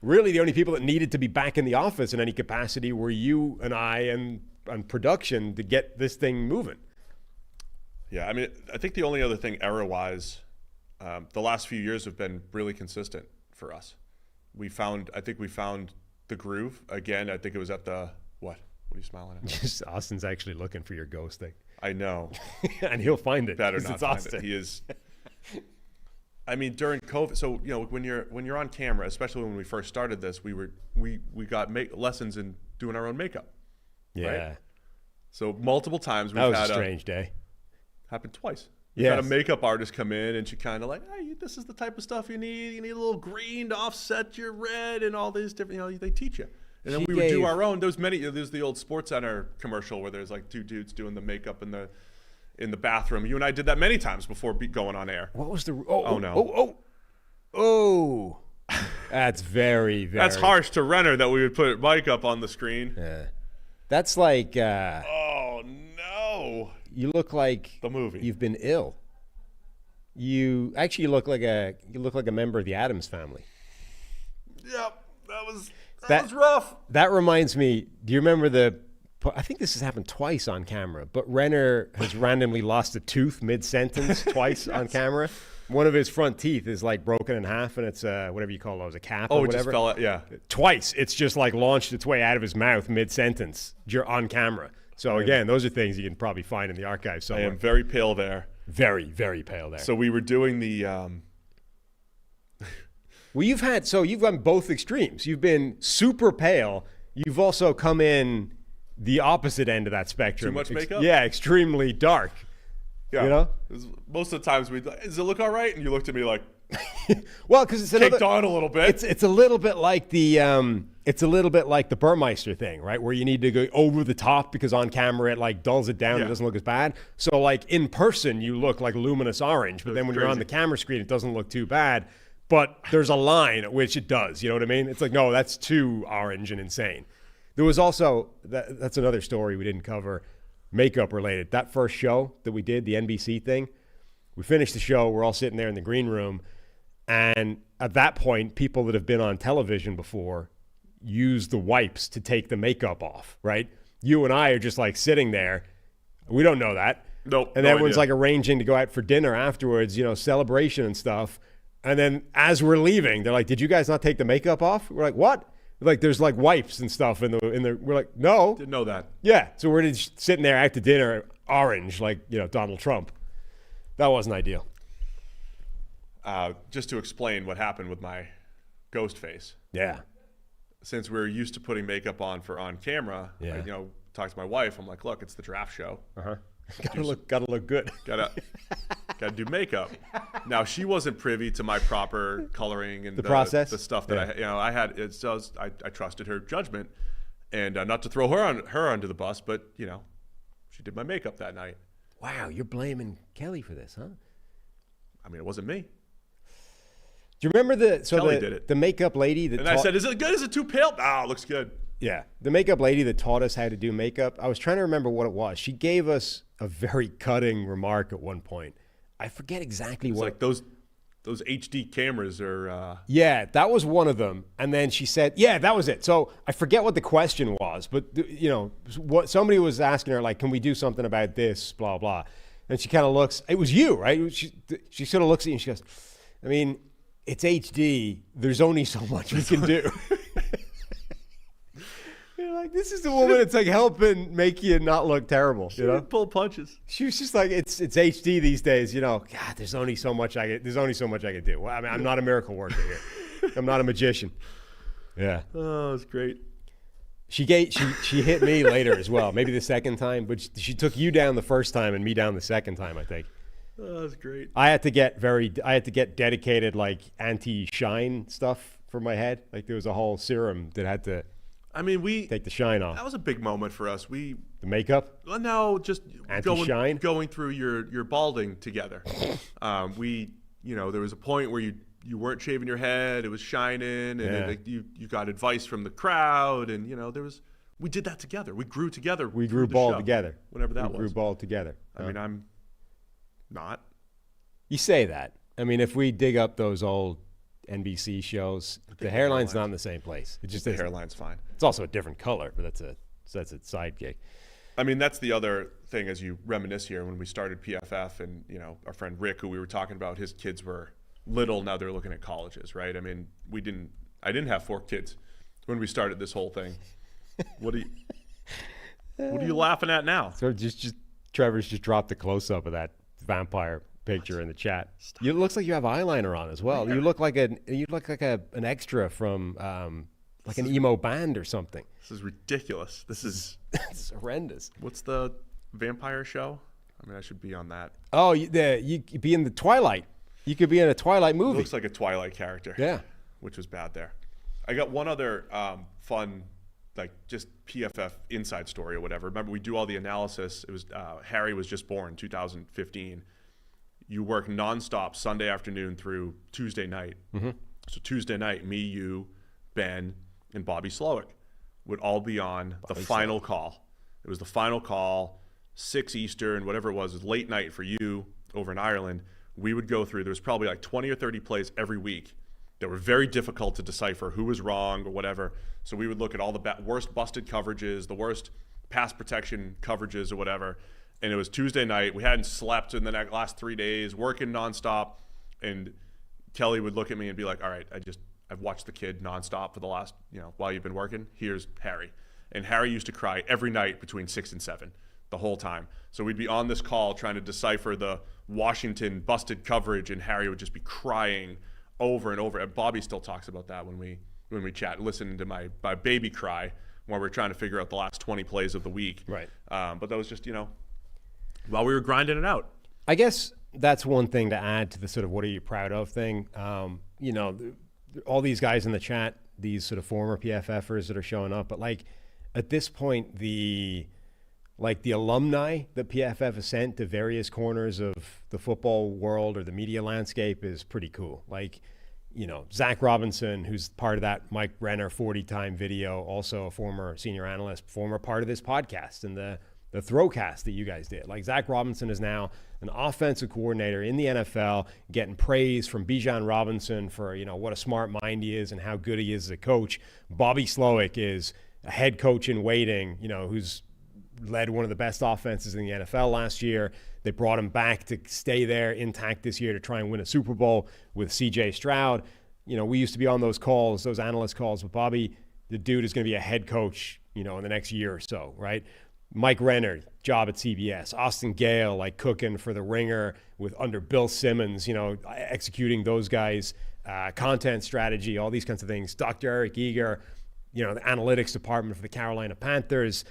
really the only people that needed to be back in the office in any capacity were you and I and production to get this thing moving. Yeah, I mean, I think the only other thing error-wise, the last few years have been really consistent for us. I think we found the groove again. I think it was at the what? What are you smiling at? Just Austin's actually looking for your ghost thing. I know. And he'll find it. Better not it's find Austin. it. He is. I mean, during COVID, so when you're on camera, especially when we first started this, we got lessons in doing our own makeup. Yeah. Right? So multiple times we've That was had a strange day. happened twice. We've had a makeup artist come in, and she kind of like, hey, this is the type of stuff you need. You need a little green to offset your red, and all these different. They teach you. And then we would do our own. There's the old Sports Center commercial where there's like two dudes doing the makeup in the bathroom. You and I did that many times before going on air. What was the? Oh. That's very, very. That's harsh to Renner that we would put Mike up on the screen. Yeah. That's like. Oh no. You look like the movie. You've been ill. You actually look like a member of the Addams family. Yep, that was rough. That reminds me. Do you remember I think this has happened twice on camera, but Renner has randomly lost a tooth mid-sentence twice on camera. One of his front teeth is like broken in half, and it's whatever you call those, a cap or whatever. It just fell out, yeah. Twice, it's just like launched its way out of his mouth mid-sentence. You're on camera. So again, those are things you can probably find in the archives somewhere. I am very pale there. Very, very pale there. So we were doing the. Well, you've gone both extremes. You've been super pale. You've also come in the opposite end of that spectrum. Too much makeup? Yeah, extremely dark. Yeah. Most of the times does it look all right? And you looked at me like. Well, because it's kicked on a little bit. It's a little bit like the Burmeister thing, right? Where you need to go over the top because on camera it like dulls it down. Yeah. It doesn't look as bad. So like in person you look like luminous orange, but then when you're on the camera screen it doesn't look too bad. But there's a line at which it does. You know what I mean? It's like, no, that's too orange and insane. There was also that's another story we didn't cover, makeup related. That first show that we did, the NBC thing, we finished the show. We're all sitting there in the green room. And at that point, people that have been on television before use the wipes to take the makeup off, right? You and I are just like sitting there. We don't know that. Nope. And everyone's like arranging to go out for dinner afterwards, celebration and stuff. And then as we're leaving, they're like, did you guys not take the makeup off? We're like, what? Like there's like wipes and stuff in the we're like, no. Didn't know that. Yeah. So we're just sitting there after dinner, orange, like, Donald Trump. That wasn't ideal. Just to explain what happened with my ghost face. Yeah. Since we're used to putting makeup on camera, yeah. I talk to my wife. I'm like, look, it's the draft show. Gotta look good. Gotta do makeup. Now she wasn't privy to my proper coloring and the process, the stuff that I had. I trusted her judgment, and not to throw her under the bus, but she did my makeup that night. Wow, you're blaming Kelly for this, huh? I mean, it wasn't me. Do you remember Kelly did it. The makeup lady that I said, is it good? Is it too pale? Ah, it looks good. Yeah. The makeup lady that taught us how to do makeup, I was trying to remember what it was. She gave us a very cutting remark at one point. I forget exactly what. Like those HD cameras are. Yeah, that was one of them. And then she said, yeah, that was it. So I forget what the question was, but what somebody was asking her, like, can we do something about this, blah, blah. And she kind of looks, it was you, right? She sort of looks at you and she goes, I mean, it's HD. There's only so much we can do. You're like, this is the woman that's like helping make you not look terrible. She didn't pull punches. She was just like, it's HD these days. God, there's only so much I can do. Well, I mean, I'm not a miracle worker here. I'm not a magician. Yeah. Oh, it's great. She hit me later as well. Maybe the second time, but she took you down the first time and me down the second time, I think. Oh, that's great. I had to get dedicated like anti-shine stuff for my head. Like there was a whole serum that had to. I mean, take the shine off. That was a big moment for us. The makeup? Well, no, just Anti-shine? going through your balding together. There was a point where you weren't shaving your head, it was shining, and you got advice from the crowd, and we did that together. We grew together. We grew bald together. Whatever that was. We grew bald together. I mean, I'm not. You say that. I mean, if we dig up those old NBC shows, the hairline's not in the same place. It just the hairline's fine. It's also a different color, but that's a side gig. I mean, that's the other thing as you reminisce here. When we started PFF, and our friend Rick, who we were talking about, his kids were little. Now they're looking at colleges, right? I mean, I didn't have 4 kids when we started this whole thing. What are you laughing at now? So just Trevor's just dropped the close up of that vampire picture in the chat. It looks like you have eyeliner on as well. Yeah. You look like an extra from like an emo band or something. This is ridiculous. This is it's horrendous. What's the vampire show? I mean, I should be on that. Oh, you could be in the Twilight. You could be in a Twilight movie. It looks like a Twilight character. Yeah. Which was bad there. I got one other fun, like just PFF inside story or whatever. Remember, we do all the analysis. It was Harry was just born, 2015. You work nonstop Sunday afternoon through Tuesday night. Mm-hmm. So Tuesday night, me, you, Ben, and Bobby Slowick would all be on the final call. It was the final call, 6 Eastern, whatever it was late night for you over in Ireland. We would go through, there was probably like 20 or 30 plays every week that were very difficult to decipher who was wrong or whatever. So we would look at all the worst busted coverages, the worst pass protection coverages or whatever. And it was Tuesday night. We hadn't slept in the last 3 days, working nonstop. And Kelly would look at me and be like, all right, I've watched the kid nonstop for the last, while you've been working. Here's Harry. And Harry used to cry every night between 6 and 7 the whole time. So we'd be on this call trying to decipher the Washington busted coverage, and Harry would just be crying over and over. And Bobby still talks about that when we chat, listening to my baby cry while we're trying to figure out the last 20 plays of the week. Right. But that was just, while we were grinding it out. I guess that's one thing to add to the sort of what are you proud of thing. All these guys in the chat, these sort of former PFFers that are showing up, but like at this point, the alumni that PFF has sent to various corners of the football world or the media landscape is pretty cool. Like, Zach Robinson, who's part of that Mike Renner 40-time video, also a former senior analyst, former part of this podcast and the Throwcast that you guys did. Like, Zach Robinson is now an offensive coordinator in the NFL, getting praise from Bijan Robinson for, what a smart mind he is and how good he is as a coach. Bobby Slowick is a head coach in waiting, who's led one of the best offenses in the NFL last year. They brought him back to stay there intact this year to try and win a Super Bowl with CJ Stroud. We used to be on those calls, those analyst calls with Bobby. The dude is going to be a head coach, in the next year or so, right? Mike Renner, job at CBS. Austin Gale, like cooking for the Ringer under Bill Simmons, executing those guys' content strategy, all these kinds of things. Dr. Eric Eager, the analytics department for the Carolina Panthers.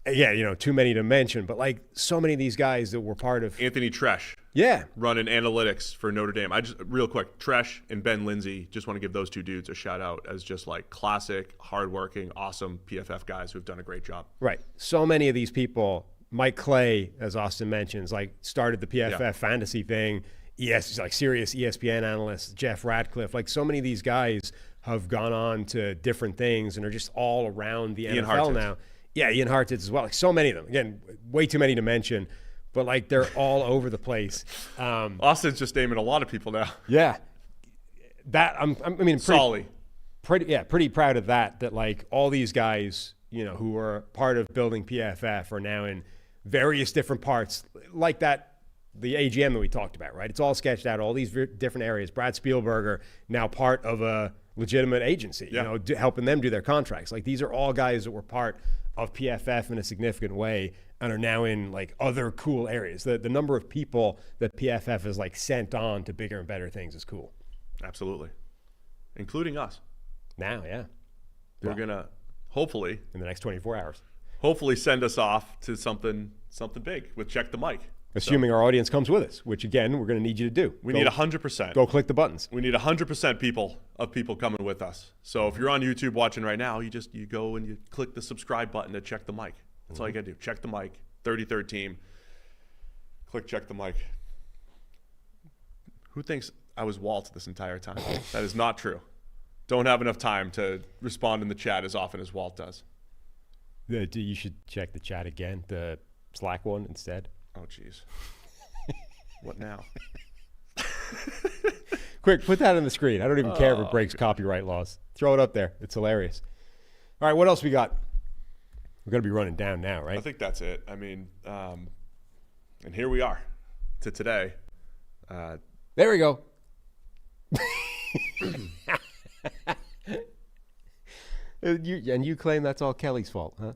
Yeah, too many to mention, but like so many of these guys that were part of Anthony Tresh. Yeah. Running analytics for Notre Dame. Real quick, Tresh and Ben Lindsay, just want to give those two dudes a shout out as just like classic, hardworking, awesome PFF guys who've done a great job. Right. So many of these people, Mike Clay, as Austin mentions, like started the PFF fantasy thing, serious ESPN analyst, Jeff Radcliffe, like so many of these guys have gone on to different things and are just all around the NFL now. Yeah, Ian Hartitz as well. Like so many of them. Again, way too many to mention, but like they're all over the place. Austin's just naming a lot of people now. Yeah, that Solly. Pretty proud of that. That like all these guys, who were part of building PFF are now in various different parts, like that the AGM that we talked about. Right, it's all sketched out. All these different areas. Brad Spielberger now part of a legitimate agency. Helping them do their contracts. Like these are all guys that were part of PFF in a significant way and are now in like other cool areas. The number of people that PFF has like sent on to bigger and better things is cool. Absolutely. Including us. Now, yeah. We're going to hopefully in the next 24 hours. Hopefully send us off to something big with Check the Mic. Assuming our audience comes with us, which again, we're going to need you to do. We need 100%. Go click the buttons. We need 100% of people coming with us. So if you're on YouTube watching right now, you go and you click the subscribe button to check the mic. That's all you got to do. Check the mic. 33rd team. Click check the mic. Who thinks I was Walt this entire time? That is not true. Don't have enough time to respond in the chat as often as Walt does. You should check the chat again, the Slack one instead. Oh, jeez. What now? Quick, put that on the screen. I don't even care if it breaks copyright laws. Throw it up there. It's hilarious. All right, what else we got? We're going to be running down now, right? I think that's it. I mean, and here we are to today. There we go. You claim that's all Kelly's fault, huh?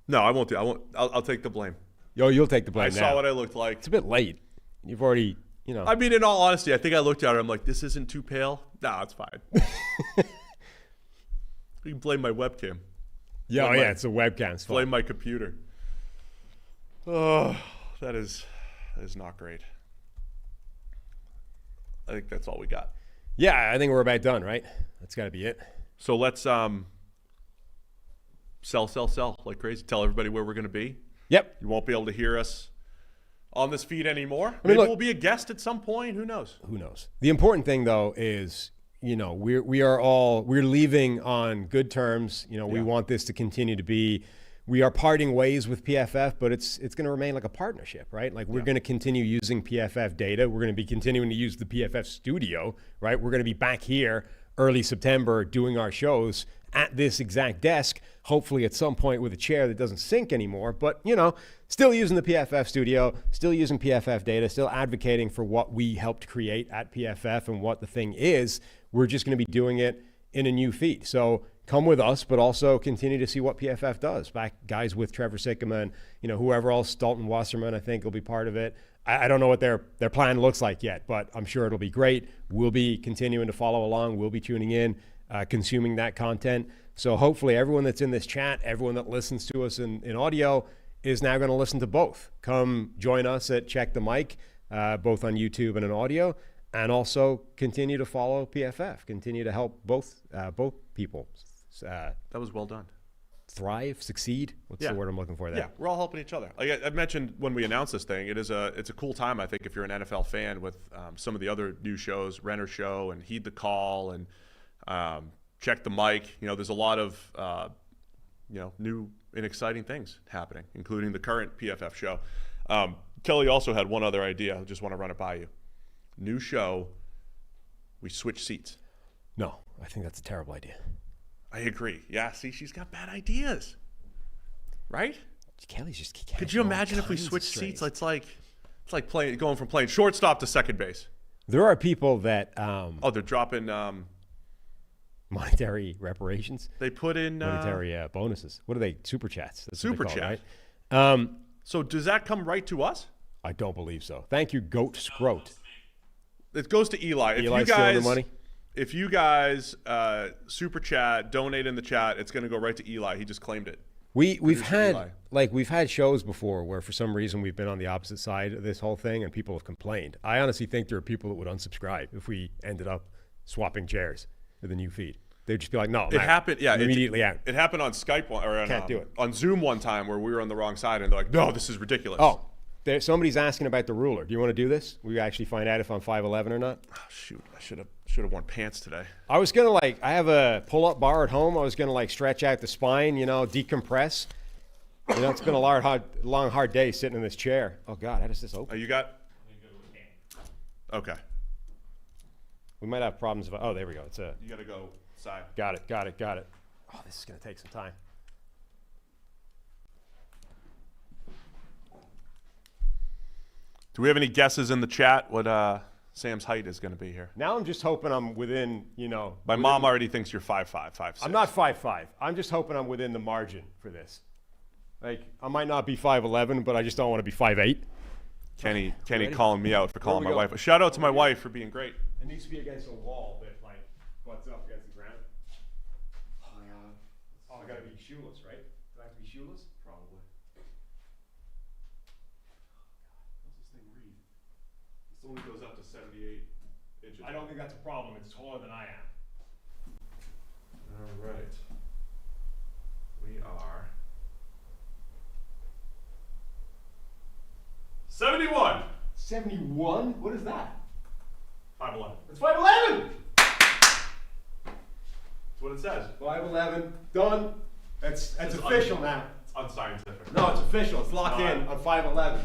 No, I won't do. I'll take the blame. Yo, you'll take the blame. I now. saw what I looked like. It's a bit late. You've already, I mean, in all honesty, I think I looked at her. I'm like, this isn't too pale. Nah, it's fine. You can blame my webcam. Yeah, it's a webcam's fault. Blame my computer. Oh, that is not great. I think that's all we got. Yeah, I think we're about done, right? That's got to be it. So let's sell like crazy. Tell everybody where we're going to be. Yep. You won't be able to hear us on this feed anymore. Maybe we'll be a guest at some point. Who knows? The important thing, though, is we're leaving on good terms. We want this to continue to be. We are parting ways with PFF, but it's going to remain like a partnership, right? Like we're going to continue using PFF data. We're going to be continuing to use the PFF studio, right? We're going to be back here early September doing our shows at this exact desk, hopefully at some point with a chair that doesn't sink anymore, but still using the PFF studio, still using PFF data, still advocating for what we helped create at PFF and what the thing is. We're just going to be doing it in a new feed. So come with us, but also continue to see what PFF does. Back guys with Trevor Sikkema and whoever else, Dalton Wasserman, I think will be part of it. I don't know what their plan looks like yet, but I'm sure it'll be great. We'll be continuing to follow along. We'll be tuning in, consuming that content. So hopefully everyone that's in this chat, everyone that listens to us in audio is now going to listen to both. Come join us at Check the Mic, both on YouTube and in audio, and also continue to follow PFF. Continue to help both people. That was well done. Thrive, succeed. What's the word I'm looking for there? Yeah, we're all helping each other. Like I mentioned when we announced this thing, it's a cool time, I think, if you're an NFL fan with some of the other new shows, Renner Show and Heed the Call and Check the Mic. There's a lot of new and exciting things happening, including the current PFF show. Kelly also had one other idea. I just want to run it by you. New show, we switch seats. No, I think that's a terrible idea. I agree. Yeah, see, she's got bad ideas. Right? Kelly's just... Could you imagine if we switched seats? It's like going from playing shortstop to second base. There are people that... they're dropping... monetary reparations? They put in... monetary bonuses. What are they? Super chats. That's Super what they call chat. It, right? So does that come right to us? I don't believe so. Thank you, Goat Scroat. It goes to Eli. Eli stealing the money? If you guys super chat, donate in the chat, it's going to go right to Eli. He just claimed it. We've had shows before where for some reason we've been on the opposite side of this whole thing and people have complained. I honestly think there are people that would unsubscribe if we ended up swapping chairs with the new feed. They'd just be like, no, it happened. Yeah, immediately out. It happened on Skype Can't do it. On Zoom one time where we were on the wrong side and they're like, no, this is ridiculous. Oh, somebody's asking about the ruler. Do you want to do this? We actually find out if I'm 5'11" or not. Oh, shoot, I should have worn pants today. I was gonna I have a pull-up bar at home. I was gonna stretch out the spine, decompress. It's been a long, hard day sitting in this chair. Oh God, how does this open? You got? Okay. We might have problems. Oh, there we go. You got to go side. Got it. Oh, this is gonna take some time. Do we have any guesses in the chat what Sam's height is going to be here? Now I'm just hoping I'm within, My mom already thinks you're 5'5", 5'6". I'm not 5'5". I'm just hoping I'm within the margin for this. I might not be 5'11", but I just don't want to be 5'8". Kenny calling me out for calling my wife. Shout out to my wife for being great. It needs to be against a wall that butts up against the ground. I gotta be shoeless, right? Do I have to be shoeless? Probably. only goes up to 78 inches. I don't think that's a problem. It's taller than I am. All right. We are 71. 71? What is that? 5'11". It's 5'11". That's what it says. 5'11". Done. That's official now. It's unscientific. No, it's official. It's locked in on 5'11".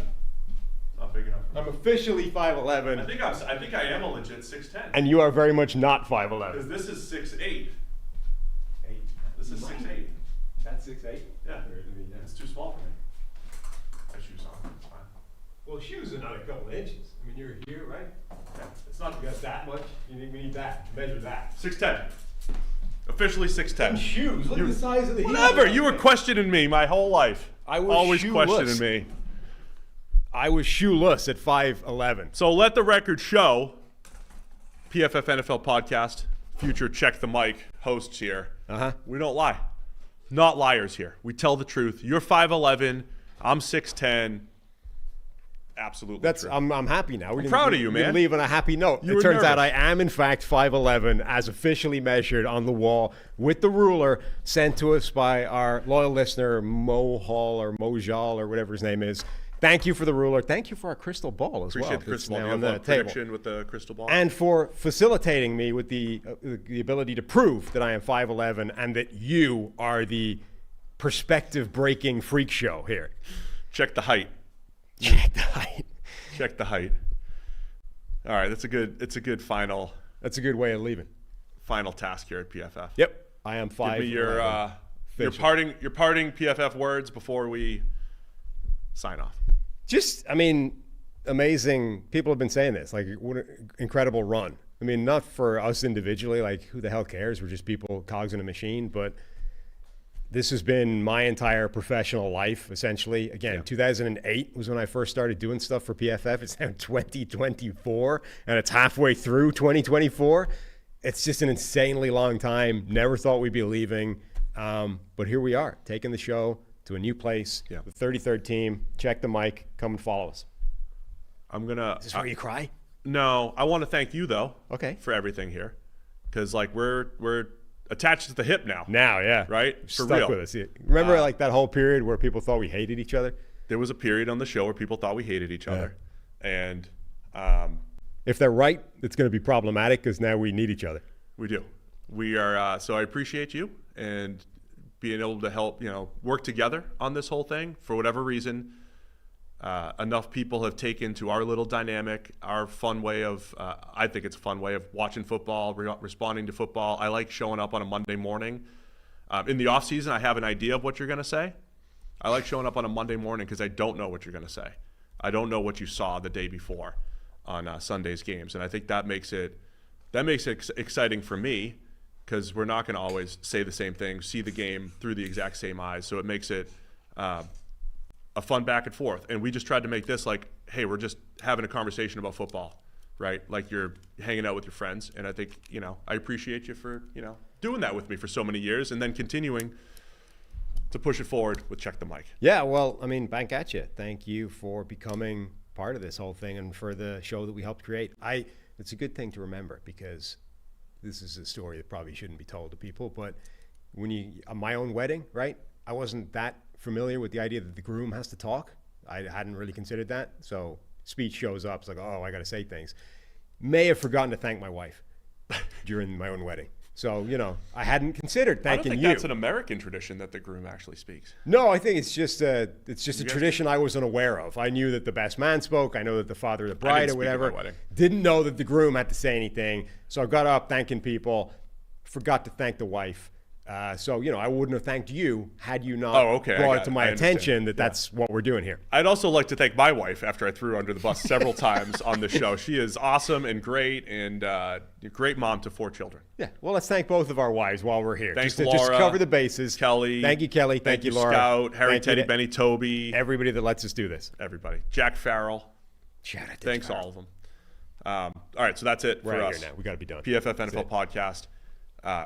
Not big enough. I'm officially 5'11". I think I am a legit 6'10". And you are very much not 5'11". Because this is 6'8". This is 6'8". That's 6'8"? Yeah. It's too small for me. My shoes on. It's fine. Well, shoes are not a couple of inches. I mean, you're here, right? Yeah. It's not You got that much? We need that. Measure that. 6'10". Officially 6'10". Them shoes. Look at the size of the heels. Whatever. You were questioning me my whole life. I was always shoeless. questioning me. I was shoeless at 5'11". So let the record show, PFF NFL podcast, future Check the Mic hosts here. We don't lie. Not liars here. We tell the truth. You're 5'11". I'm 6'10". Absolutely true. I'm happy now. I'm proud of you, man. We leave on a happy note. You It were turns out nervous. I am in fact 5'11", as officially measured on the wall with the ruler sent to us by our loyal listener Mo Hall or Mojal or whatever his name is. Thank you for the ruler. Thank you for our crystal ball as well. Appreciate the It's crystal ball. now You on have the a table. prediction with the crystal ball? And for facilitating me with the ability to prove that I am 5'11" and that you are the perspective-breaking freak show here. Check the height. Check the height. Check the height. All right, it's a good final That's a good way of leaving. task here at PFF. Yep, I am 5'11". Give me your parting PFF words before we sign off. Just, I mean, amazing. People have been saying this, like, what an incredible run. I mean, not for us individually, like, who the hell cares? We're just people, cogs in a machine. But this has been my entire professional life, essentially. Again, 2008 was when I first started doing stuff for PFF. It's now 2024, and it's halfway through 2024. It's just an insanely long time. Never thought we'd be leaving. But here we are, taking the show to a new place, the 33rd team. Check the mic. Come and follow us. I'm gonna. Is this where you cry? No, I want to thank you though. Okay. For everything here, because like we're attached to the hip now. Now, yeah. Right? For Stuck real. with us. Remember like that whole period where people thought we hated each other? There was a period on the show where people thought we hated each other, and If they're right, it's going to be problematic because now we need each other. we do. We are. So I appreciate you and being able to help, work together on this whole thing. For whatever reason, enough people have taken to our little dynamic, our fun way of, I think it's a fun way of watching football, responding to football. I like showing up on a Monday morning. In the off season, I have an idea of what you're going to say. I like showing up on a Monday morning because I don't know what you're going to say. I don't know what you saw the day before on Sunday's games. And I think that makes it exciting for me, because we're not going to always say the same thing, see the game through the exact same eyes. So it makes it a fun back and forth. And we just tried to make this like, hey, we're just having a conversation about football, right? Like you're hanging out with your friends. And I think, I appreciate you for, doing that with me for so many years and then continuing to push it forward with Check the Mic. Yeah, well, I mean, back at you. Thank you for becoming part of this whole thing and for the show that we helped create. It's a good thing to remember, because this is a story that probably shouldn't be told to people, but on my own wedding, right? I wasn't that familiar with the idea that the groom has to talk. I hadn't really considered that. So speech shows up. It's like, oh, I got to say things. May have forgotten to thank my wife during my own wedding. So, I hadn't considered thanking I don't think you. that's an American tradition that the groom actually speaks. No, I think it's just a tradition I wasn't aware of. I knew that the best man spoke. I know that the father of the bride or whatever didn't know that the groom had to say anything. So I got up thanking people, forgot to thank the wife. So, I wouldn't have thanked you had you not brought it to my attention that that's what we're doing here. I'd also like to thank my wife after I threw her under the bus several times on the show. She is awesome and great, and a great mom to 4 children. Yeah, well, let's thank both of our wives while we're here. Thanks, just Laura. to cover the bases. Kelly. Thank you, Kelly. Thank you, Laura. Scout, Harry, Thank you Teddy, to Benny, Toby. Everybody that lets us do this. Everybody. Jack Farrell. Shout out to Thanks, Farrell. all of them. All right, so that's it We're for out us. here now. We got to be done. PFF NFL Podcast.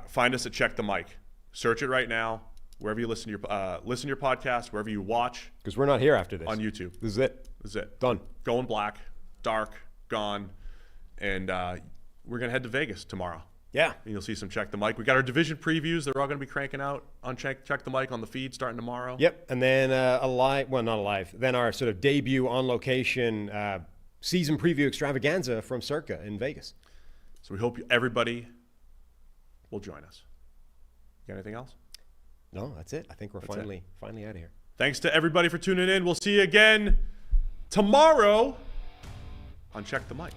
Find us at Check the Mic. Search it right now, wherever you listen to your podcast, wherever you watch. Because we're not here after this. On YouTube. This is it. This is it. Done. Going black, dark, gone. And we're going to head to Vegas tomorrow. Yeah. And you'll see some Check the Mic. We got our division previews. They're all going to be cranking out on Check the Mic on the feed starting tomorrow. Yep. And then not a live. Then our sort of debut on location season preview extravaganza from Circa in Vegas. So we hope everybody will join us. Got anything else? No, that's it. I think we're finally out of here. Thanks to everybody for tuning in. We'll see you again tomorrow on Check the Mic.